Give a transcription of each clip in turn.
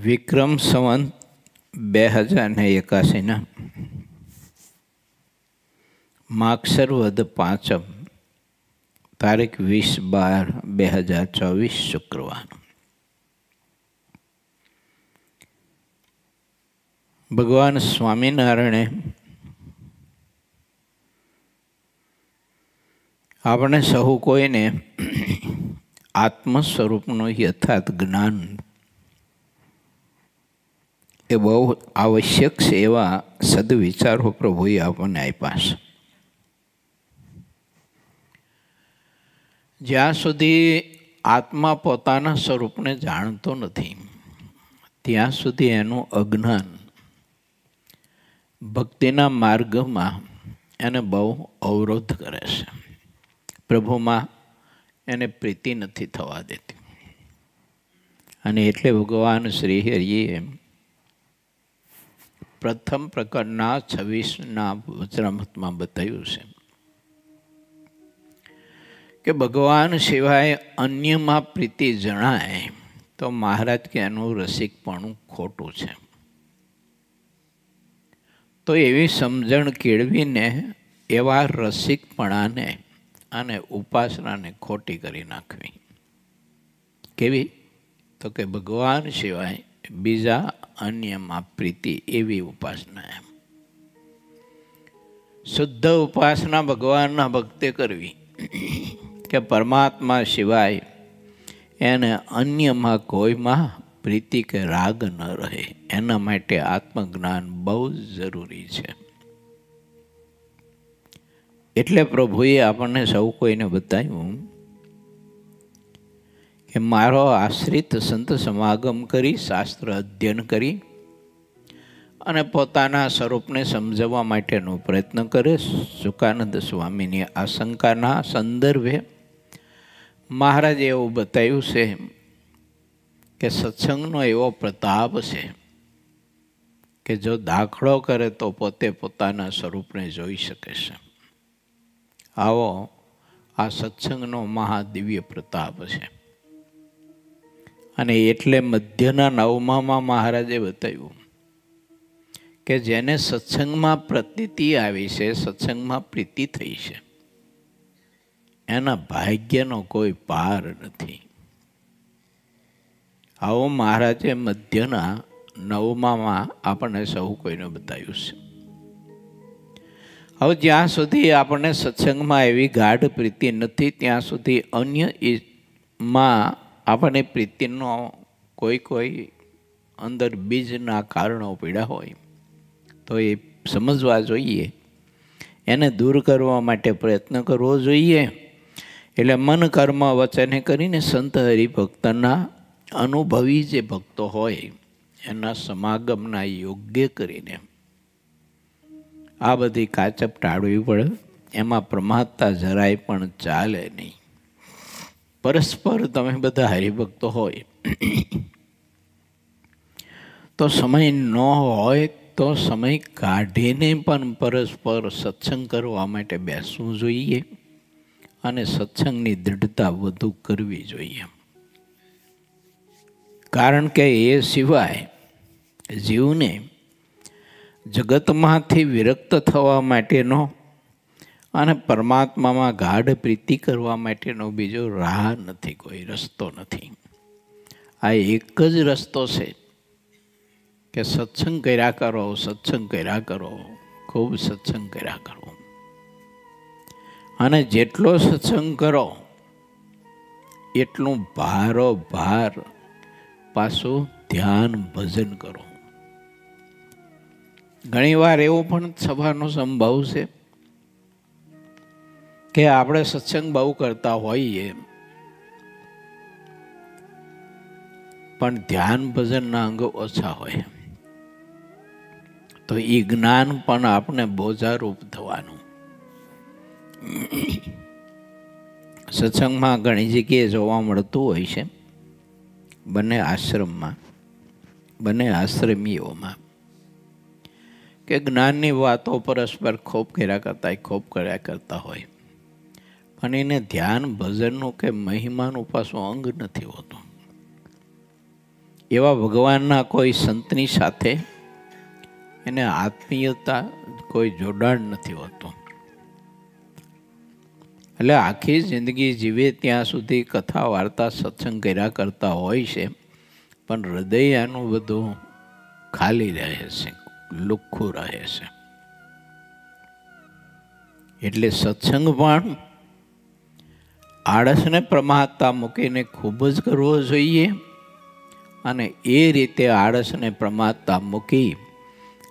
વિક્રમ સંવત 2081 માગસર વદ 5 તારીખ 20/12/2024 શુક્રવાર. ભગવાન સ્વામિનારાયણે આપણે સહુ કોઈને આત્મ સ્વરૂપનું યથાર્થ જ્ઞાન એ બહુ આવશ્યક છે એવા સદવિચારો પ્રભુએ આપણને આપ્યા છે. જ્યાં સુધી આત્મા પોતાના સ્વરૂપને જાણતો નથી ત્યાં સુધી એનું અજ્ઞાન ભક્તિના માર્ગમાં એને બહુ અવરોધ કરે છે. પ્રભુમાં એને પ્રીતિ નથી થવા દેતી. અને એટલે ભગવાન શ્રી હરિએ પ્રથમ પ્રકરણના 26ના વચનામૃતમાં બતાવ્યું છે કે ભગવાન સિવાય અન્યમાં પ્રીતિ જણાય તો મહારાજ કે એનું રસિકપણું ખોટું છે. તો એવી સમજણ કેળવીને એવા રસિકપણાને અને ઉપાસનાને ખોટી કરી નાખવી. કેવી? તો કે ભગવાન સિવાય બીજા અન્યમાં પ્રીતિ એવી ઉપાસના. એમ શુદ્ધ ઉપાસના ભગવાનના ભક્તે કરવી કે પરમાત્મા સિવાય એને અન્યમાં કોઈમાં પ્રીતિ કે રાગ ન રહે. એના માટે આત્મજ્ઞાન બહુ જ જરૂરી છે. એટલે પ્રભુએ આપણને સૌ કોઈને બતાવ્યું કે મારો આશ્રિત સંત સમાગમ કરી શાસ્ત્ર અધ્યયન કરી અને પોતાના સ્વરૂપને સમજવા માટેનો પ્રયત્ન કરે. સુકાનંદ સ્વામીની આશંકાના સંદર્ભે મહારાજે એવું બતાવ્યું છે કે સત્સંગનો એવો પ્રતાપ છે કે જો દાખલો કરે તો પોતે પોતાના સ્વરૂપને જોઈ શકે છે. આવો આ સત્સંગનો મહાદિવ્ય પ્રતાપ છે. અને એટલે મધ્યના 9માં મહારાજે બતાવ્યું કે જેને સત્સંગમાં પ્રતીતિ આવી છે, સત્સંગમાં પ્રીતિ થઈ છે, એના ભાગ્યનો કોઈ પાર નથી. આવો મહારાજે મધ્યના 9માં આપણને સૌ કોઈને બતાવ્યું છે. હવે જ્યાં સુધી આપણને સત્સંગમાં એવી ગાઢ પ્રીતિ નથી ત્યાં સુધી અન્યમાં આપણને પ્રીતિનો કોઈ અંદર બીજના કારણો પીડા હોય તો એ સમજવા જોઈએ. એને દૂર કરવા માટે પ્રયત્ન કરવો જોઈએ. એટલે મન કર્મ વચને કરીને સંત હરિભક્તના અનુભવી જે ભક્તો હોય એના સમાગમના યોગ્ય કરીને આ બધી કાચપ ટાળવી પડે. એમાં પ્રમાદતા જરાય પણ ચાલે નહીં. પરસ્પર તમે બધા હરિભક્તો હોય તો સમય ન હોય તો સમય કાઢીને પણ પરસ્પર સત્સંગ કરવા માટે બેસવું જોઈએ અને સત્સંગની દૃઢતા વધુ કરવી જોઈએ. કારણ કે એ સિવાય જીવને જગતમાંથી વિરક્ત થવા માટેનો અને પરમાત્મામાં ગાઢ પ્રીતિ કરવા માટેનો બીજો રાહ નથી, કોઈ રસ્તો નથી. આ એક જ રસ્તો છે કે સત્સંગ કર્યા કરો, સત્સંગ કર્યા કરો, ખૂબ સત્સંગ કર્યા કરો. અને જેટલો સત્સંગ કરો એટલું ભારોભાર પાછું ધ્યાન ભજન કરો. ઘણીવાર એવો પણ સભાનો સંભવ છે કે આપણે સત્સંગ બહુ કરતા હોઈએ પણ ધ્યાન ભજનના અંગ ઓછા હોય તો એ જ્ઞાન પણ આપણે બોજારૂપ થવાનું. સત્સંગમાં ઘણી જગ્યાએ જોવા મળતું હોય છે, બંને આશ્રમમાં, બંને આશ્રમીઓમાં, કે જ્ઞાનની વાતો પરસ્પર ખૂબ કર્યા કરતા હોય પણ એને ધ્યાન ભજનનું કે મહિમાનું પાછું અંગ નથી હોતું. એવા ભગવાનના કોઈ સંતની સાથે એને આત્મીયતા કોઈ જોડાણ નથી હોતું. એટલે આખી જિંદગી જીવે ત્યાં સુધી કથા વાર્તા સત્સંગ કર્યા કરતા હોય છે, પણ હૃદય આનું બધું ખાલી રહે છે, લુખ્ખું રહે છે. એટલે સત્સંગ પણ આળસને પ્રમાદતા મૂકીને ખૂબ જ કરવો જોઈએ, અને એ રીતે આળસને પ્રમાદતા મૂકી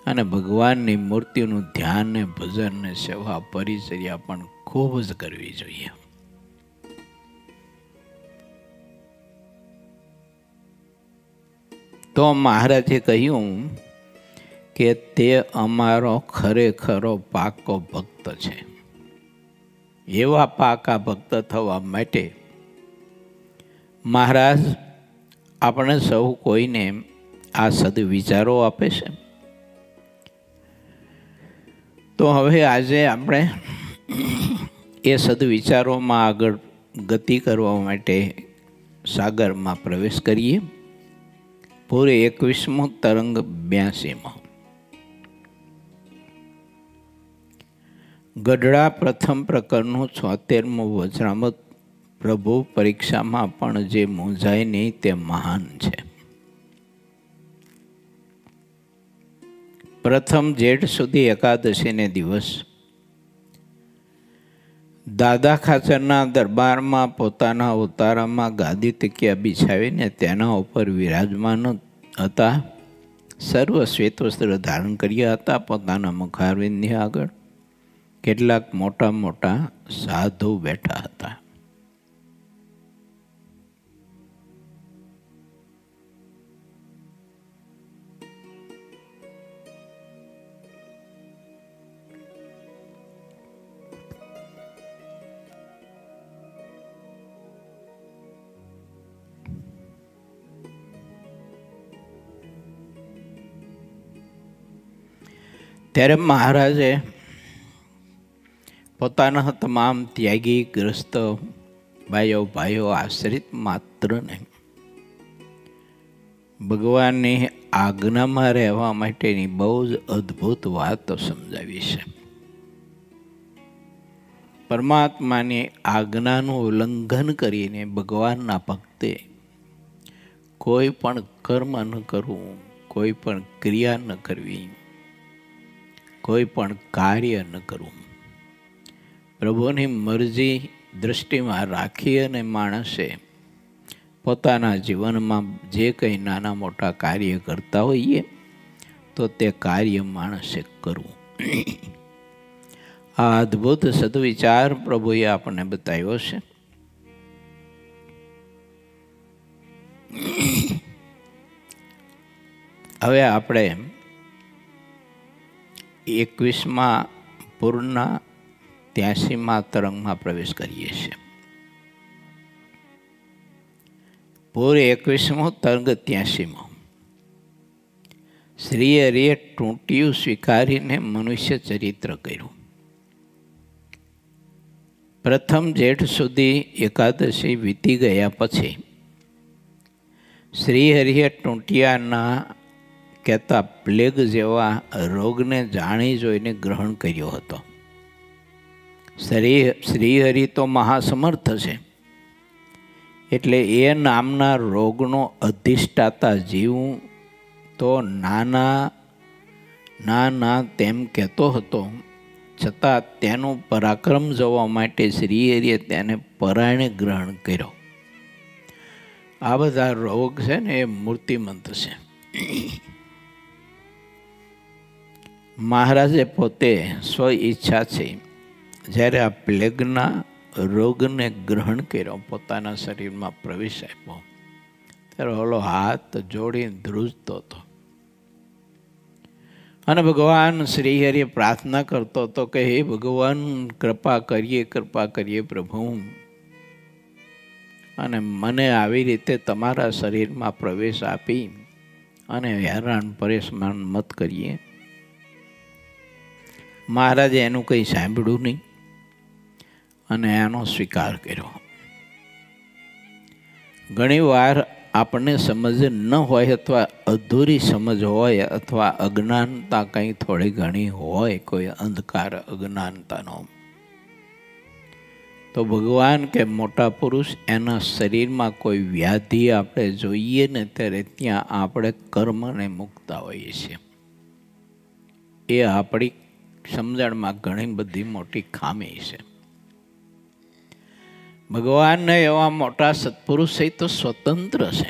અને ભગવાનની મૂર્તિનું ધ્યાન ને ભજન ને સેવા પરિચર્યા પણ ખૂબ જ કરવી જોઈએ. તો મહારાજે કહ્યું કે તે અમારો ખરેખરો પાકો ભક્ત છે. એવા પાકા ભક્ત થવા માટે મહારાજ આપણે સૌ કોઈને આ સદવિચારો આપે છે. તો હવે આજે આપણે એ સદવિચારોમાં આગળ ગતિ કરવા માટે સાગરમાં પ્રવેશ કરીએ. પૂરે 21મો તરંગ 82માં. ગઢડા પ્રથમ પ્રકરણનું 76મું વચનામૃત. પ્રભુ પરીક્ષામાં પણ જે મૂંઝાય નહીં તે મહાન છે. પ્રથમ જેઠ સુધી એકાદશીને દિવસ દાદા ખાચરના દરબારમાં પોતાના ઉતારામાં ગાદી તકિયા બિછાવીને તેના ઉપર વિરાજમાન હતા. સર્વ શ્વેત વસ્ત્ર ધારણ કર્યા હતા. પોતાના મુખારવિંદની આગળ કેટલાક મોટા મોટા સાધુ બેઠા હતા. ત્યારે મહારાજે પોતાના તમામ ત્યાગી ગ્રસ્ત ભાઈઓ આશ્રિત માત્રને ભગવાનની આજ્ઞામાં રહેવા માટેની બહુ જ અદ્ભુત વાતો સમજાવી છે. પરમાત્માની આજ્ઞાનું ઉલ્લંઘન કરીને ભગવાનના ભક્તે કોઈ પણ કર્મ ન કરવું, કોઈ પણ ક્રિયા ન કરવી, કોઈ પણ કાર્ય ન કરવું. પ્રભુની મરજી દૃષ્ટિમાં રાખી અને માણસે પોતાના જીવનમાં જે કંઈ નાના મોટા કાર્ય કરતા હોઈએ તો તે કાર્ય માણસે કરવું. આ અદ્ભુત સદવિચાર પ્રભુએ આપણને બતાવ્યો છે. હવે આપણે 21મા પૂરના 83મા તરંગમાં પ્રવેશ કરીએ છીએ. પૂર 21મો તરંગ 83માં. શ્રી હરિએ ટૂંટિયું સ્વીકારીને મનુષ્ય ચરિત્ર કર્યું. પ્રથમ જેઠ સુધી એકાદશી વીતી ગયા પછી શ્રી હરિએ ટૂંટિયાના કહેતા પ્લેગ જેવા રોગને જાણી જોઈને ગ્રહણ કર્યો હતો. શ્રીહરિ તો મહાસમર્થ છે, એટલે એ નામના રોગનો અધિષ્ઠાતા જીવ તો ના તેમ કહેતો હતો, છતાં તેનું પરાક્રમ જોવા માટે શ્રીહરિએ તેને પરાયણે ગ્રહણ કર્યો. આ બધા રોગ છે ને એ મૂર્તિમંત છે. મહારાજે પોતે સ્વ ઈચ્છાથી જ્યારે આ પ્લેગના રોગને ગ્રહણ કર્યો, પોતાના શરીરમાં પ્રવેશ આપ્યો, ત્યારે ઓલો હાથ જોડીને ધ્રુજતો હતો અને ભગવાન શ્રીહરિએ પ્રાર્થના કરતો હતો કે હે ભગવાન, કૃપા કરીએ પ્રભુ, અને મને આવી રીતે તમારા શરીરમાં પ્રવેશ આપી અને હેરાન પરેશાન મત કરીએ. મહારાજે એનું કંઈ સાંભળ્યું નહીં અને એનો સ્વીકાર કર્યો. ઘણી વાર આપણને સમજ ન હોય અથવા અધૂરી સમજ હોય અથવા અજ્ઞાનતા કંઈ થોડી ઘણી હોય, કોઈ અંધકાર અજ્ઞાનતાનો, તો ભગવાન કે મોટા પુરુષ એના શરીરમાં કોઈ વ્યાધિ આપણે જોઈએ ને ત્યારે ત્યાં આપણે કર્મને મૂકતા હોઈએ છીએ. એ આપણી સમજણમાં ઘણી બધી મોટી ખામી છે. ભગવાનને એવા મોટા સત્પુરુષ એ તો સ્વતંત્ર છે,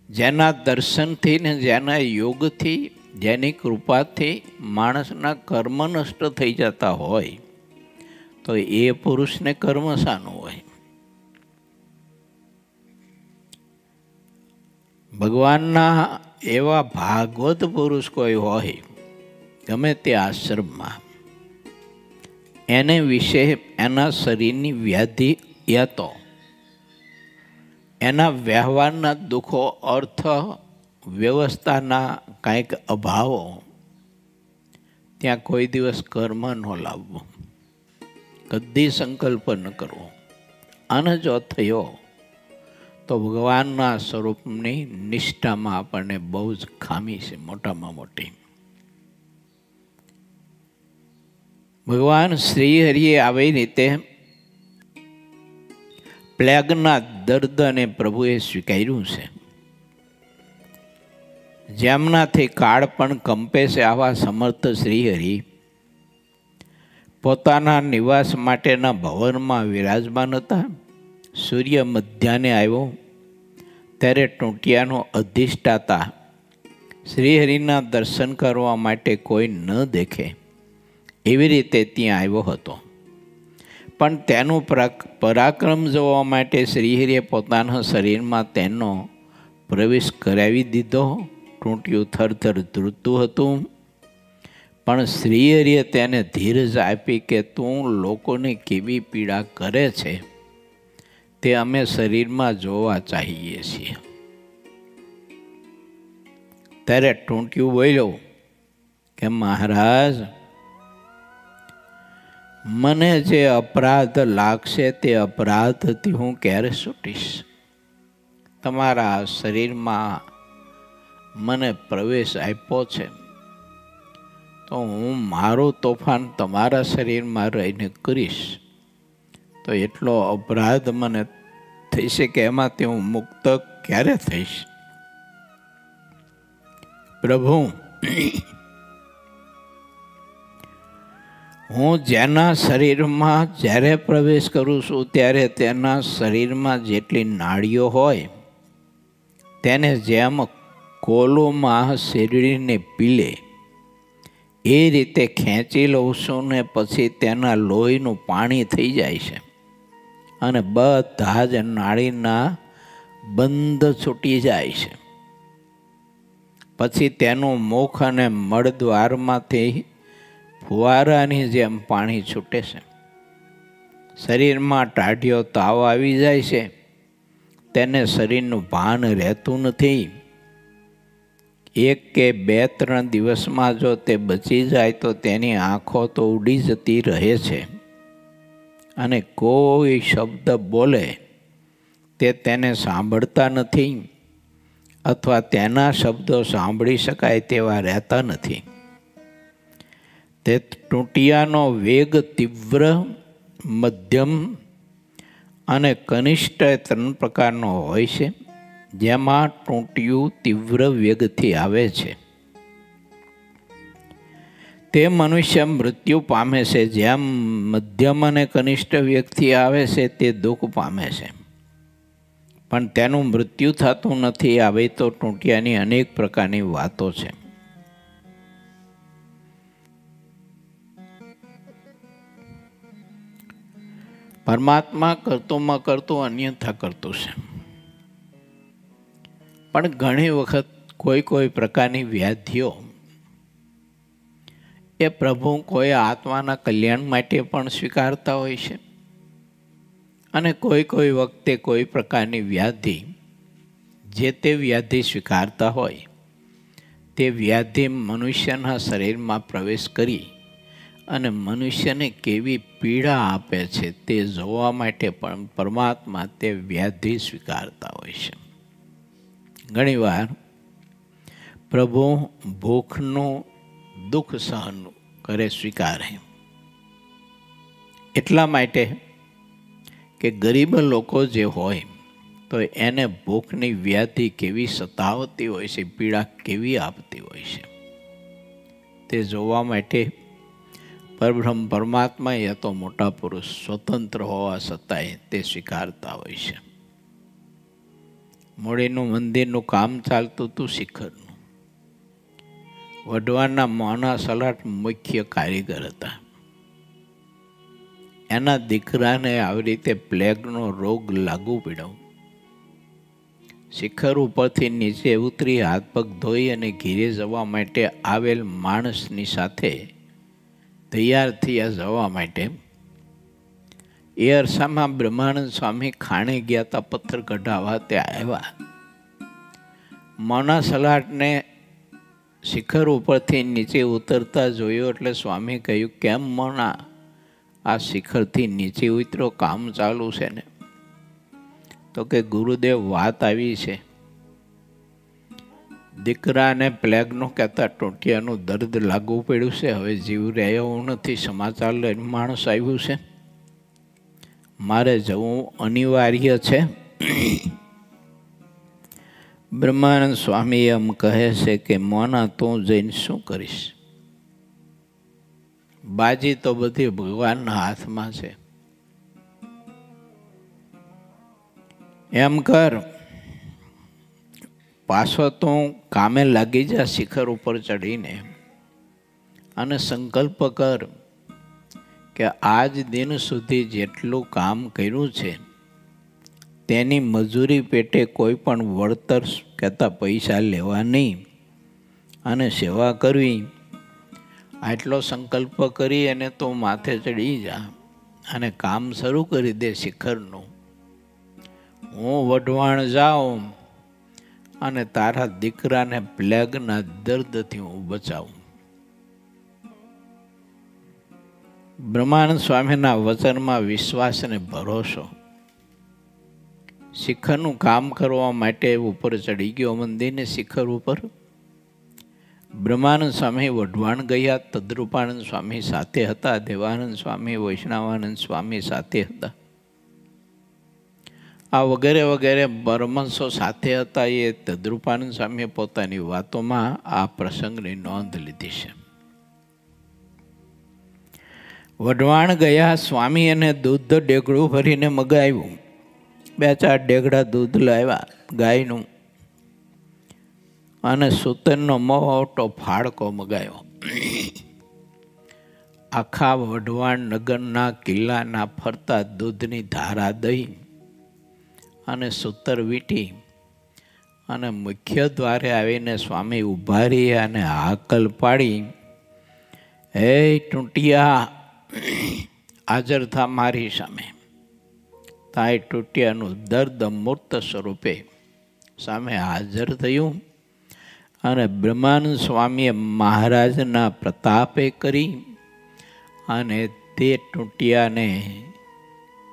જેના દર્શનથી ને જેના યોગથી, જેની કૃપાથી માણસના કર્મ નષ્ટ થઈ જતા હોય, તો એ પુરુષને કર્મ શાનું હોય? ભગવાનના એવા ભાગવત પુરુષ કોઈ હોય ગમે તે આશ્રમમાં, એને વિશે એના શરીરની વ્યાધિ યા તો એના વ્યવહારના દુઃખો, અર્થ વ્યવસ્થાના કાંઈક અભાવો, ત્યાં કોઈ દિવસ કર્મ ન લાવવું, કદી સંકલ્પ ન કરવો. અને જો થયો તો ભગવાનના સ્વરૂપની નિષ્ઠામાં આપણને બહુ જ ખામી છે, મોટામાં મોટી. ભગવાન શ્રી હરિએ આવી રીતે પ્લેગના દર્દ અને પ્રભુએ સ્વીકાર્યું છે. જેમનાથી કાળ પણ કંપે છે, આવા સમર્થ શ્રી હરિ પોતાના નિવાસ માટેના ભવનમાં વિરાજમાન હતા. સૂર્ય મધ્યાહને આવ્યો ત્યારે ટૂંટિયાનો અધિષ્ઠાતા શ્રીહરિના દર્શન કરવા માટે કોઈ ન દેખે એવી રીતે ત્યાં આવ્યો હતો. પણ તેનું પરાક્રમ જોવા માટે શ્રીહરિએ પોતાના શરીરમાં તેનો પ્રવેશ કરાવી દીધો. ટૂંટિયું થરથર ધ્રુતું હતું, પણ શ્રીહરિએ તેને ધીરજ આપી કે તું લોકોને કેવી પીડા કરે છે તે અમે શરીરમાં જોવા ચાહીએ છીએ. ત્યારે ટૂંટિયું બોલ્યો કે મહારાજ, મને જે અપરાધ લાગશે તે અપરાધથી હું ક્યારે છૂટીશ? તમારા શરીરમાં મને પ્રવેશ આપ્યો છે તો હું મારું તોફાન તમારા શરીરમાં રહીને કરીશ તો એટલો અપરાધ મને થશે કે એમાંથી હું મુક્ત ક્યારે થઈશ? પ્રભુ, હું જેના શરીરમાં જ્યારે પ્રવેશ કરું છું ત્યારે તેના શરીરમાં જેટલી નાડીઓ હોય તેને જેમ કોલોમાં શેરડીને પીલે એ રીતે ખેંચી લઉં છું ને પછી તેના લોહીનું પાણી થઈ જાય છે અને બધા જ નાડીના બંધ છૂટી જાય છે. પછી તેનું મુખ અને મળદ્વારમાંથી ફુવારાની જેમ પાણી છૂટે છે. શરીરમાં ટાઢિયો તાવ આવી જાય છે, તેને શરીરનું ભાન રહેતું નથી. 1 કે 2-3 દિવસમાં જો તે બચી જાય તો તેની આંખો તો ઉડી જતી રહે છે અને કોઈ શબ્દ બોલે તે તેને સાંભળતા નથી અથવા તેના શબ્દો સાંભળી શકાય તેવા રહેતા નથી. તે ટૂંટિયાનો વેગ તીવ્ર, મધ્યમ અને કનિષ્ઠ 3 પ્રકારનો હોય છે. જેમાં ટૂંટિયું તીવ્ર વેગથી આવે છે તે મનુષ્ય મૃત્યુ પામે છે. જેમ મધ્યમ અને કનિષ્ઠ વેગથી આવે છે તે દુઃખ પામે છે, પણ તેનું મૃત્યુ થતું નથી. આવી તો ટૂંટિયાની અનેક પ્રકારની વાતો છે. પરમાત્મા કરતોમાં કરતો અન્યથા કરતો છે, પણ ઘણી વખત કોઈ પ્રકારની વ્યાધિઓ એ પ્રભુ કોઈ આત્માના કલ્યાણ માટે પણ સ્વીકારતા હોય છે અને કોઈ વખતે કોઈ પ્રકારની વ્યાધિ, જે તે વ્યાધિ સ્વીકારતા હોય તે વ્યાધિ મનુષ્યના શરીરમાં પ્રવેશ કરી અને મનુષ્યને કેવી પીડા આપે છે તે જોવા માટે પણ પરમાત્મા તે વ્યાધિ સ્વીકારતા હોય છે. ઘણીવાર પ્રભુ ભૂખનું દુઃખ સહન કરે, સ્વીકારે, એટલા માટે કે ગરીબ લોકો જે હોય તો એને ભૂખની વ્યાધિ કેવી સતાવતી હોય છે, પીડા કેવી આપતી હોય છે, તે જોવા માટે પરબ્રહ્મ પરમાત્મા એ તો મોટા પુરુષ સ્વતંત્ર હોવા છતાંય તે સ્વીકારતા હોય છે. મૂળીનું મંદિરનું કામ ચાલતું હતું, શિખરનું. વઢવાણના મોના સલાટ મુખ્ય કારીગર હતા. એના દીકરાને આવી રીતે પ્લેગનો રોગ લાગુ પડ્યો. શિખર ઉપરથી નીચે ઉતરી હાથ પગ ધોઈ અને ઘીરે જવા માટે આવેલ માણસની સાથે તૈયાર થયા જવા માટે એ અરસામાં બ્રહ્માનંદ સ્વામી ખાણે ગયા હતા, પથ્થર કઢાવવા ત્યાં આવ્યા. મોના સલાટને શિખર ઉપરથી નીચે ઉતરતા જોયો એટલે સ્વામી કહ્યું, કેમ મોના આ શિખરથી નીચે ઉતરો, કામ ચાલુ છે ને? તો કે ગુરુદેવ વાત આવી છે, દીકરાને પ્લેગનું કહેતા ટોટિયાનું દર્દ લાગુ પડ્યું છે, હવે જીવ રહ્યો નથી, સમાચાર લઈને માણસ આવ્યું છે, મારે જવું અનિવાર્ય છે. બ્રહ્માનંદ સ્વામી એમ કહે છે કે મોના તું જઈને શું કરીશ? બાજી તો બધી ભગવાનના હાથમાં છે. એમ કર, પાછો તું કામે લાગી જા શિખર ઉપર ચડીને, અને સંકલ્પ કર કે આજ દિન સુધી જેટલું કામ કર્યું છે તેની મજૂરી પેટે કોઈ પણ વળતર કહેતા પૈસા લેવા નહીં અને સેવા કરવી. આટલો સંકલ્પ કરી અને તું માથે ચડી જા અને કામ શરૂ કરી દે શિખરનું. હું વઢવાણ જાઉં અને તારા દીકરાને પ્લેગના દર્દથી હું બચાવું. બ્રહ્માનંદ સ્વામીના વચનમાં વિશ્વાસ અને ભરોસો. શિખરનું કામ કરવા માટે ઉપર ચડી ગયો મંદિરને શિખર ઉપર. બ્રહ્માનંદ સ્વામી વઢવાણ ગયા, તદ્રુપાનંદ સ્વામી સાથે હતા, દેવાનંદ સ્વામી, વૈષ્ણવાનંદ સ્વામી સાથે હતા. આ વગેરે વગેરે પરમહંસો સાથે હતા. એ તદ્રુપાનંદ સ્વામીએ પોતાની વાતોમાં આ પ્રસંગની નોંધ લીધી છે. વઢવાણ ગયા, સ્વામી એને દૂધ ડેગડું ભરીને મગાવ્યું. 2-4 ડેગડા દૂધ લાવ્યા ગાયનું, અને સૂતરનો મોટો ફાળકો મગાવ્યો. આખા વઢવાણ નગરના કિલ્લાના ફરતા દૂધની ધારા દઈ અને સૂતર વીંટી અને મુખ્ય દ્વારે આવીને સ્વામી ઊભા રહી અને હાકલ પાડી, હે ટૂંટિયા, હાજર થા મારી સામે. તાય ટૂંટિયાનું દર્દ મૂર્ત સ્વરૂપે સામે હાજર થયું અને બ્રહ્માનંદ સ્વામીએ મહારાજના પ્રતાપે કરી અને તે ટૂંટિયાને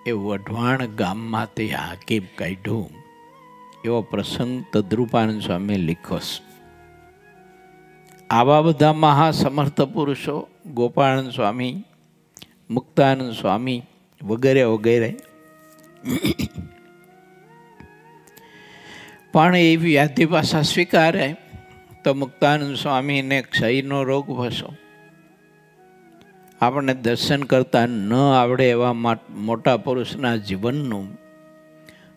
એ વઢવાણ ગામમાંથી હાકી કાઢ્યું. એવો પ્રસંગ તદ્રુપાનંદ સ્વામીએ લખ્યો છે. આવા બધા મહાસમર્થ પુરુષો, ગોપાળાનંદ સ્વામી, મુક્તાનંદ સ્વામી વગેરે વગેરે, પણ એ વ્યાધિ પાછા સ્વીકારે તો મુક્તાનંદ સ્વામીને ક્ષયનો રોગ વસો. આપણને દર્શન કરતા ન આવડે એવા મોટા પુરુષના જીવનનું,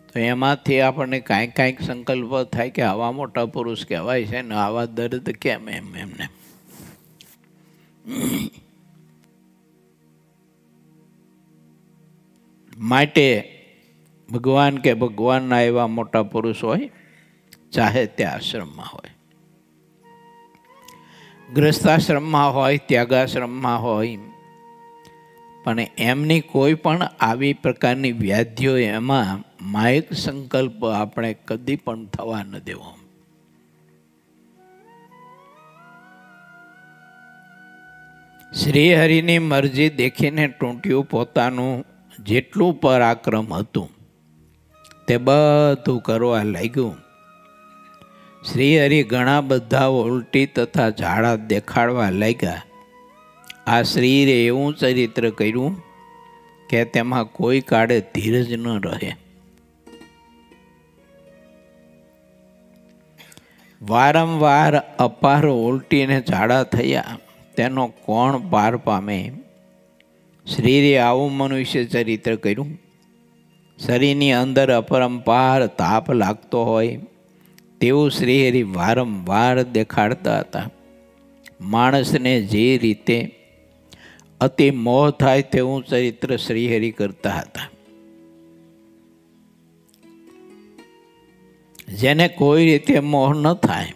તો એમાંથી આપણને કાંઈક કાંઈક સંકલ્પ થાય કે આવા મોટા પુરુષ કહેવાય છે ને આવા દર્દ કેમ એમને. માટે ભગવાન કે ભગવાનના એવા મોટા પુરુષ હોય, ચાહે તે આશ્રમમાં હોય, ગ્રસ્તાશ્રમમાં હોય, ત્યાગાશ્રમમાં હોય, પણ એમની કોઈ પણ આવી પ્રકારની વ્યાધિઓ એમાં માયક સંકલ્પ આપણે કદી પણ થવા ન દેવો. શ્રીહરિની મરજી દેખીને ટૂંટ્યું પોતાનું જેટલું પરાક્રમ હતું તે બધું કરવા લાગ્યું. શ્રીહરિ ઘણા બધા ઉલટી તથા ઝાડા દેખાડવા લાગ્યા. આ શ્રીએ એવું ચરિત્ર કર્યું કે તેમાં કોઈ કાળે ધીરજ ન રહે. વારંવાર અપાર ઉલટીને ઝાડા થયા તેનો કોણ પાર પામે? શ્રીએ આવું મનુષ્ય ચરિત્ર કર્યું. શરીરની અંદર અપરંપાર તાપ લાગતો હોય તેવું શ્રીહરિ વારંવાર દેખાડતા હતા. માણસને જે રીતે અતિ મોહ થાય તેવું ચરિત્ર શ્રીહરિ કરતા હતા. જેને કોઈ રીતે મોહ ન થાય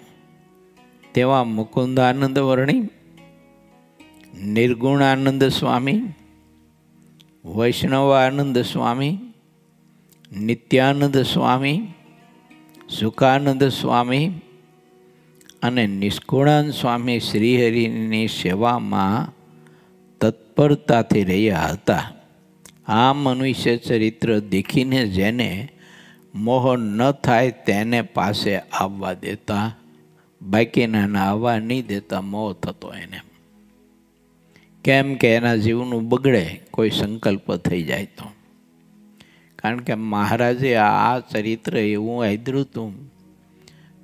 તેવા મુકુંદાનંદ વર્ણી, નિર્ગુણાનંદ સ્વામી, વૈષ્ણવાનંદ સ્વામી, નિત્યાનંદ સ્વામી, સુખાનંદ સ્વામી અને નિષ્કુળાનંદ સ્વામી શ્રીહરિની સેવામાં તત્પરતાથી રહ્યા હતા. આ મનુષ્ય ચરિત્ર દેખીને જેને મોહ ન થાય તેને પાસે આવવા દેતા, બાકીના આવવા નહીં દેતા. મોહ થતો એને, કેમ કે એના જીવનું બગડે કોઈ સંકલ્પ થઈ જાય તો. કારણ કે મહારાજે આ ચરિત્ર એવું આદર્યું હતું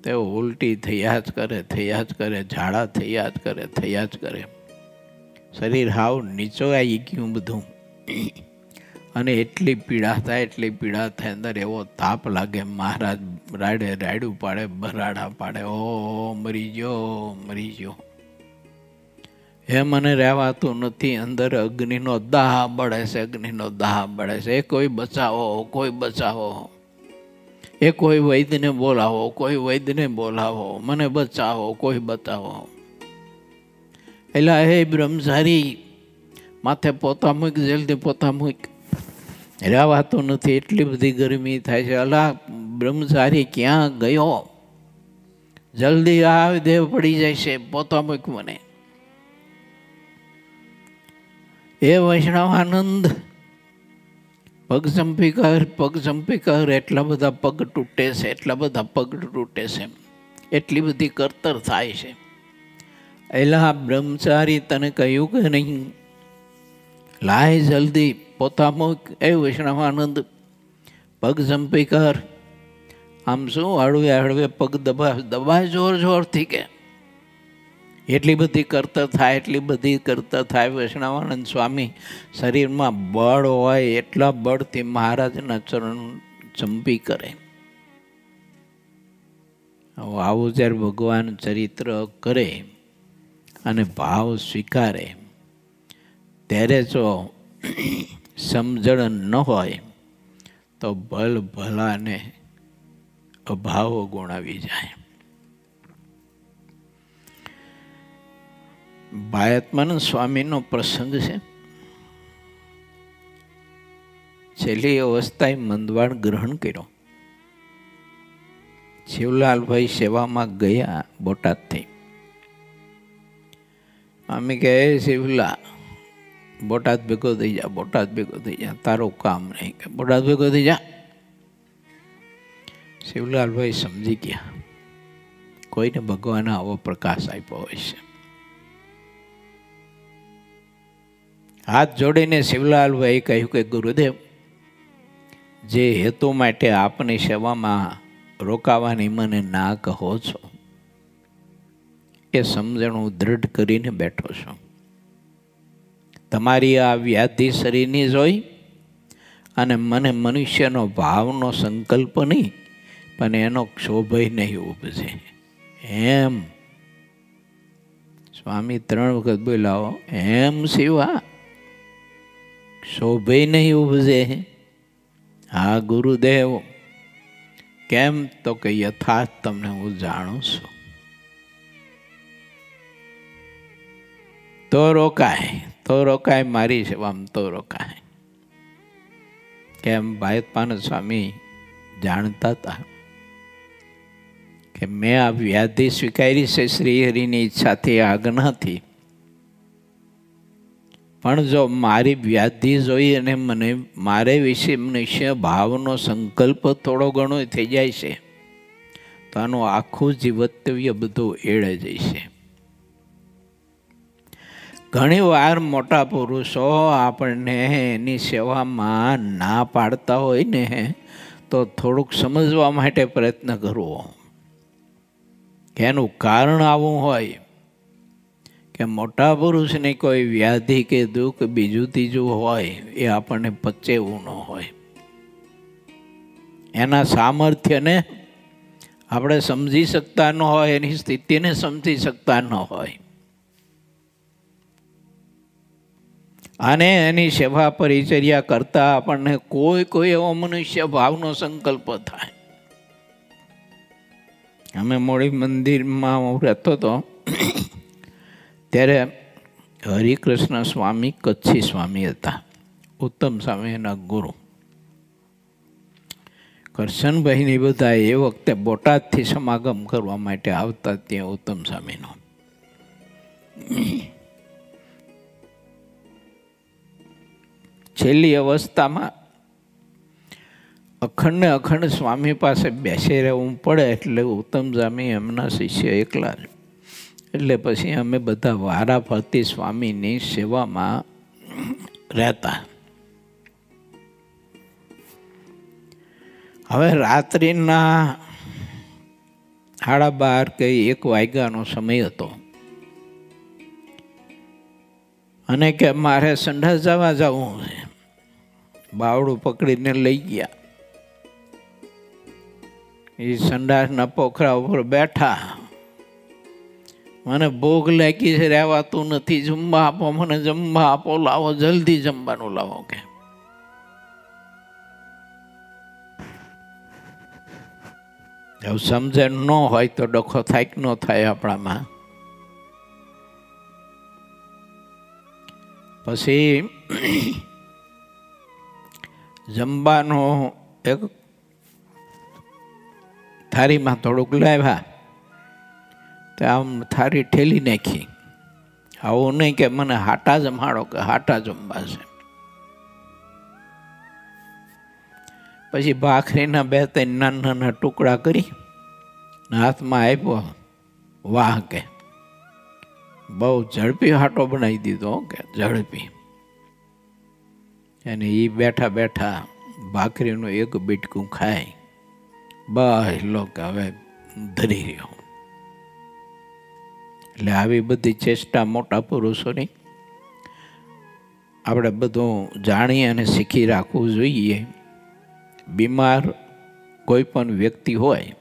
તે ઉલટી થયા જ કરે, થયા જ કરે, ઝાડા થયા જ કરે, થયા જ કરે. શરીર હાવ નીચો આવી ગયું બધું. અને એટલી પીડા થાય, એટલી પીડા થાય, અંદર એવો તાપ લાગે. મહારાજ રાડે રાડ્યું પાડે, બરાડા પાડે, ઓ મરી ગયો, મરી ગયો. એ મને રહેવાતું નથી. અંદર અગ્નિનો દાહ બળે છે, અગ્નિનો દાહ બળે છે. એ કોઈ બચાવો, કોઈ બચાવો. એ કોઈ વૈદ્યને બોલાવો, કોઈ વૈદ્યને બોલાવો. મને બચાવો, કોઈ બચાવો. એલા હે બ્રહ્મચારી, માથે પોતા મૂક, જલ્દી પોતા મૂક. રહેવાતું નથી, એટલી બધી ગરમી થાય છે. અલા બ્રહ્મચારી ક્યાં ગયો? જલ્દી આવ, દેવ પડી જાય છે, પોતા મૂક મને. એ વૈષ્ણવાનંદ, પગ ચંપી કર, પગ ચંપી કર. એટલા બધા પગ તૂટે છે, એટલા બધા પગ તૂટે છે, એટલી બધી કરતર થાય છે. એલા બ્રહ્મચારી, તને કહ્યું કે નહીં? લાય જલ્દી પોતા મૂક. એ વૈષ્ણવાનંદ, પગ ચંપી કર. આમ શું હળવે હળવે પગ દબાય જોર જોરથી કે? એટલી બધી કરતર થાય, એટલી બધી કરતર થાય. વૈષ્ણવાનંદ સ્વામી શરીરમાં બળ હોય એટલા બળથી મહારાજના ચરણ ચંપી કરે. આવું જ્યારે ભગવાન ચરિત્ર કરે અને ભાવ સ્વીકારે ત્યારે જો સમજણ ન હોય તો ભલ ભલાને અભાવો ગુણાવી જાય. બાયતમાનંદ સ્વામીનો પ્રસંગ છે. છેલ્લી અવસ્થાએ મંદવાડ ગ્રહણ કર્યો. શિવલાલભાઈ સેવામાં ગયા બોટાદથી. અમે કહે, શિવલા બોટાદ ભેગો થઈ જા, બોટાદ ભેગો થઈ જા, તારું કામ નહીં. કે બોટાદ ભેગો થઈ જા. શિવલાલભાઈ સમજી ગયા કોઈને ભગવાન આવો પ્રકાશ આપ્યો હોય છે. હાથ જોડીને શિવલાલભાઈ કહ્યું કે ગુરુદેવ, જે હેતુ માટે આપની સેવામાં રોકાવાની મને ના કહો છો એ સમજણ હું દ્રઢ કરીને બેઠો છું. તમારી આ વ્યાધિ શરીરની જોઈ અને મને મનુષ્યનો ભાવનો સંકલ્પ નહીં પણ એનો ક્ષોભય નહીં ઉપજે. એમ સ્વામી 3 વખત બોલાવો, એમ શિવા ક્ષોભય નહીં ઉપજે? હા ગુરુદેવ. કેમ? તો કે યથાર્થ તમને હું જાણું છું. તો રોકાય મારી સેવામાં, તો રોકાય. કેમ? બાયતમાનંદ સ્વામી જાણતા હતા કે મેં આ વ્યાધિ સ્વીકારી છે શ્રીહરિની ઈચ્છાથી, આજ્ઞાથી. પણ જો મારી વ્યાધિ જોઈ અને મને મારે વિશે મનુષ્ય ભાવનો સંકલ્પ થોડો ઘણો થઈ જાય છે તો આનું આખું જીવતવ્ય બધું એળે જશે. ઘણી વાર મોટા પુરુષો આપણને એની સેવામાં ના પાડતા હોય ને તો થોડુંક સમજવા માટે પ્રયત્ન કરવો કે એનું કારણ આવું હોય કે મોટા પુરુષની કોઈ વ્યાધિ કે દુઃખ બીજું ત્રીજું હોય એ આપણને પચે એવું ન હોય. એના સામર્થ્યને આપણે સમજી શકતા ન હોય, એની સ્થિતિને સમજી શકતા ન હોય અને એની સેવા પરિચર્યા કરતા આપણને કોઈ એવો મનુષ્ય ભાવનો સંકલ્પ થાય. અમે મોડી મંદિરમાં હું રહેતો હતો ત્યારે હરિકૃષ્ણ સ્વામી કચ્છી સ્વામી હતા, ઉત્તમ સ્વામી એના ગુરુ. કરશનભાઈની બધા એ વખતે બોટાદથી સમાગમ કરવા માટે આવતા ત્યાં ઉત્તમ સ્વામીનો. છેલ્લી અવસ્થામાં અખંડ સ્વામી પાસે બેસી રહેવું પડે એટલે ઉત્તમ સ્વામી એમના શિષ્ય એકલા જ. એટલે પછી અમે બધા વારા ફરતી સ્વામીની સેવામાં રહેતા. હવે રાત્રિના 12:30 કે 1 વાગ્યાનો સમય હતો અને કે મારે સંડાસ જવા જવું છે. બાવડું પકડીને લઈ ગયા. એ સંડાસના પોખરા ઉપર બેઠા. મને ભૂખ લાગી છે, રહેવાતું નથી, જમવા આપો, મને જમવા આપો, લાવો જલ્દી જમવાનું લાવો. કે એવું સમજણ ન હોય તો ડખો થાય કે ન થાય આપણામાં. પછી જમવાનો એક થાળીમાં થોડુંક લાવ્યા તો આમ થાળી ઠેલી નાખી. આવું નહીં કે મને હાટા જમાડો કે હાટા જમવા છે. પછી ભાખરીના 2-3 નાના ટુકડા કરી હાથમાં આપ્યો. વાહ કે બહુ ઝડપી હાટો બનાવી દીધો કે ઝડપી. અને એ બેઠા બેઠા ભાખરીનું એક બીટકું ખાય. બસ લોકો હવે ધરી રહ્યો. એટલે આવી બધી ચેષ્ટા મોટા પુરુષોની આપણે બધું જાણી અને શીખી રાખવું જોઈએ. બીમાર કોઈ પણ વ્યક્તિ હોય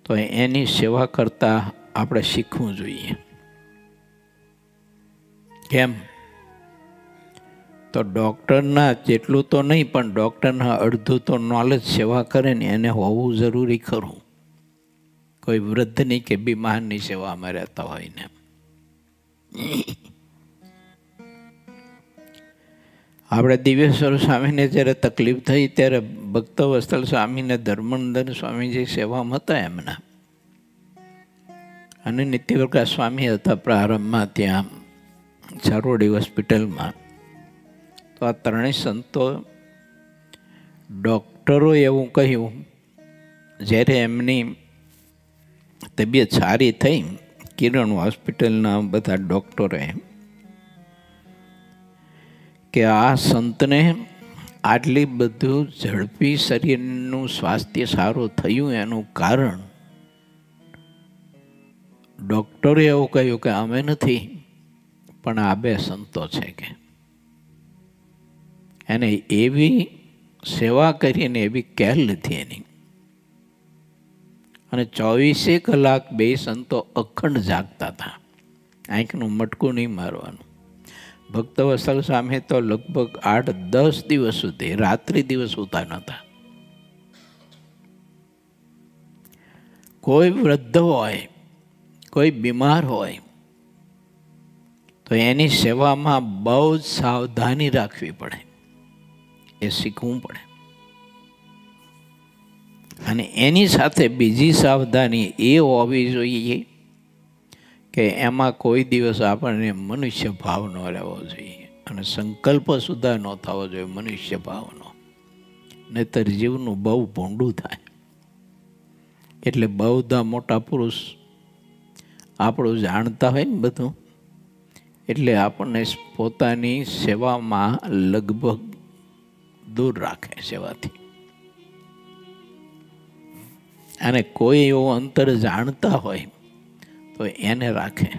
તો એની સેવા કરતાં આપણે શીખવું જોઈએ. કેમ તો ડૉક્ટરના જેટલું તો નહીં પણ ડૉક્ટરના અડધું તો નોલેજ સેવા કરે ને એને હોવું જરૂરી ખરું. કોઈ વૃદ્ધની કે બીમારની સેવામાં રહેતા હોય ને. આપણે દિવ્યેશ્વર સ્વામીને જ્યારે તકલીફ થઈ ત્યારે ભક્તવત્સલ સ્વામીને ધર્મનંદન સ્વામીજી સેવામાં હતા એમના. અને નિત્યપ્રકાશ સ્વામી હતા પ્રારંભમાં ત્યાં ચારોડી હોસ્પિટલમાં. તો આ ત્રણેય સંતો ડૉક્ટરોએ એવું કહ્યું જ્યારે એમની તબિયત સારી થઈ, કિરણ હોસ્પિટલના બધા ડૉક્ટરોએ કે આ સંતને આટલી બધું ઝડપી શરીરનું સ્વાસ્થ્ય સારું થયું એનું કારણ ડૉક્ટરે એવું કહ્યું કે અમે નથી પણ આ 2 સંતો છે. કે એને એવી સેવા કરીને એવી કેર લીધી એની. અને 24 કલાક 2 સંતો અખંડ જાગતા હતા. આંખનું મટકું નહીં મારવાનું. ભક્તવત્સલ સ્વામી તો લગભગ 8-10 દિવસ સુધી રાત્રિ દિવસ સૂતા નહોતા. કોઈ વૃદ્ધ હોય, કોઈ બીમાર હોય તો એની સેવામાં બહુ જ સાવધાની રાખવી પડે. એ શીખવું પડે. અને એની સાથે બીજી સાવધાની એ હોવી જોઈએ કે એમાં કોઈ દિવસ આપણને મનુષ્ય ભાવ ન રહેવો જોઈએ. અને સંકલ્પ સુધા ન થવો જોઈએ મનુષ્ય ભાવનો, નહીતર જીવનું બહુ ભૂંડું થાય. એટલે બહુધા મોટા પુરુષ આપણું જાણતા હોય ને બધું, એટલે આપણને પોતાની સેવામાં લગભગ દૂર રાખે સેવાથી. અને કોઈ એવું અંતર જાણતા હોય તો એને રાખે.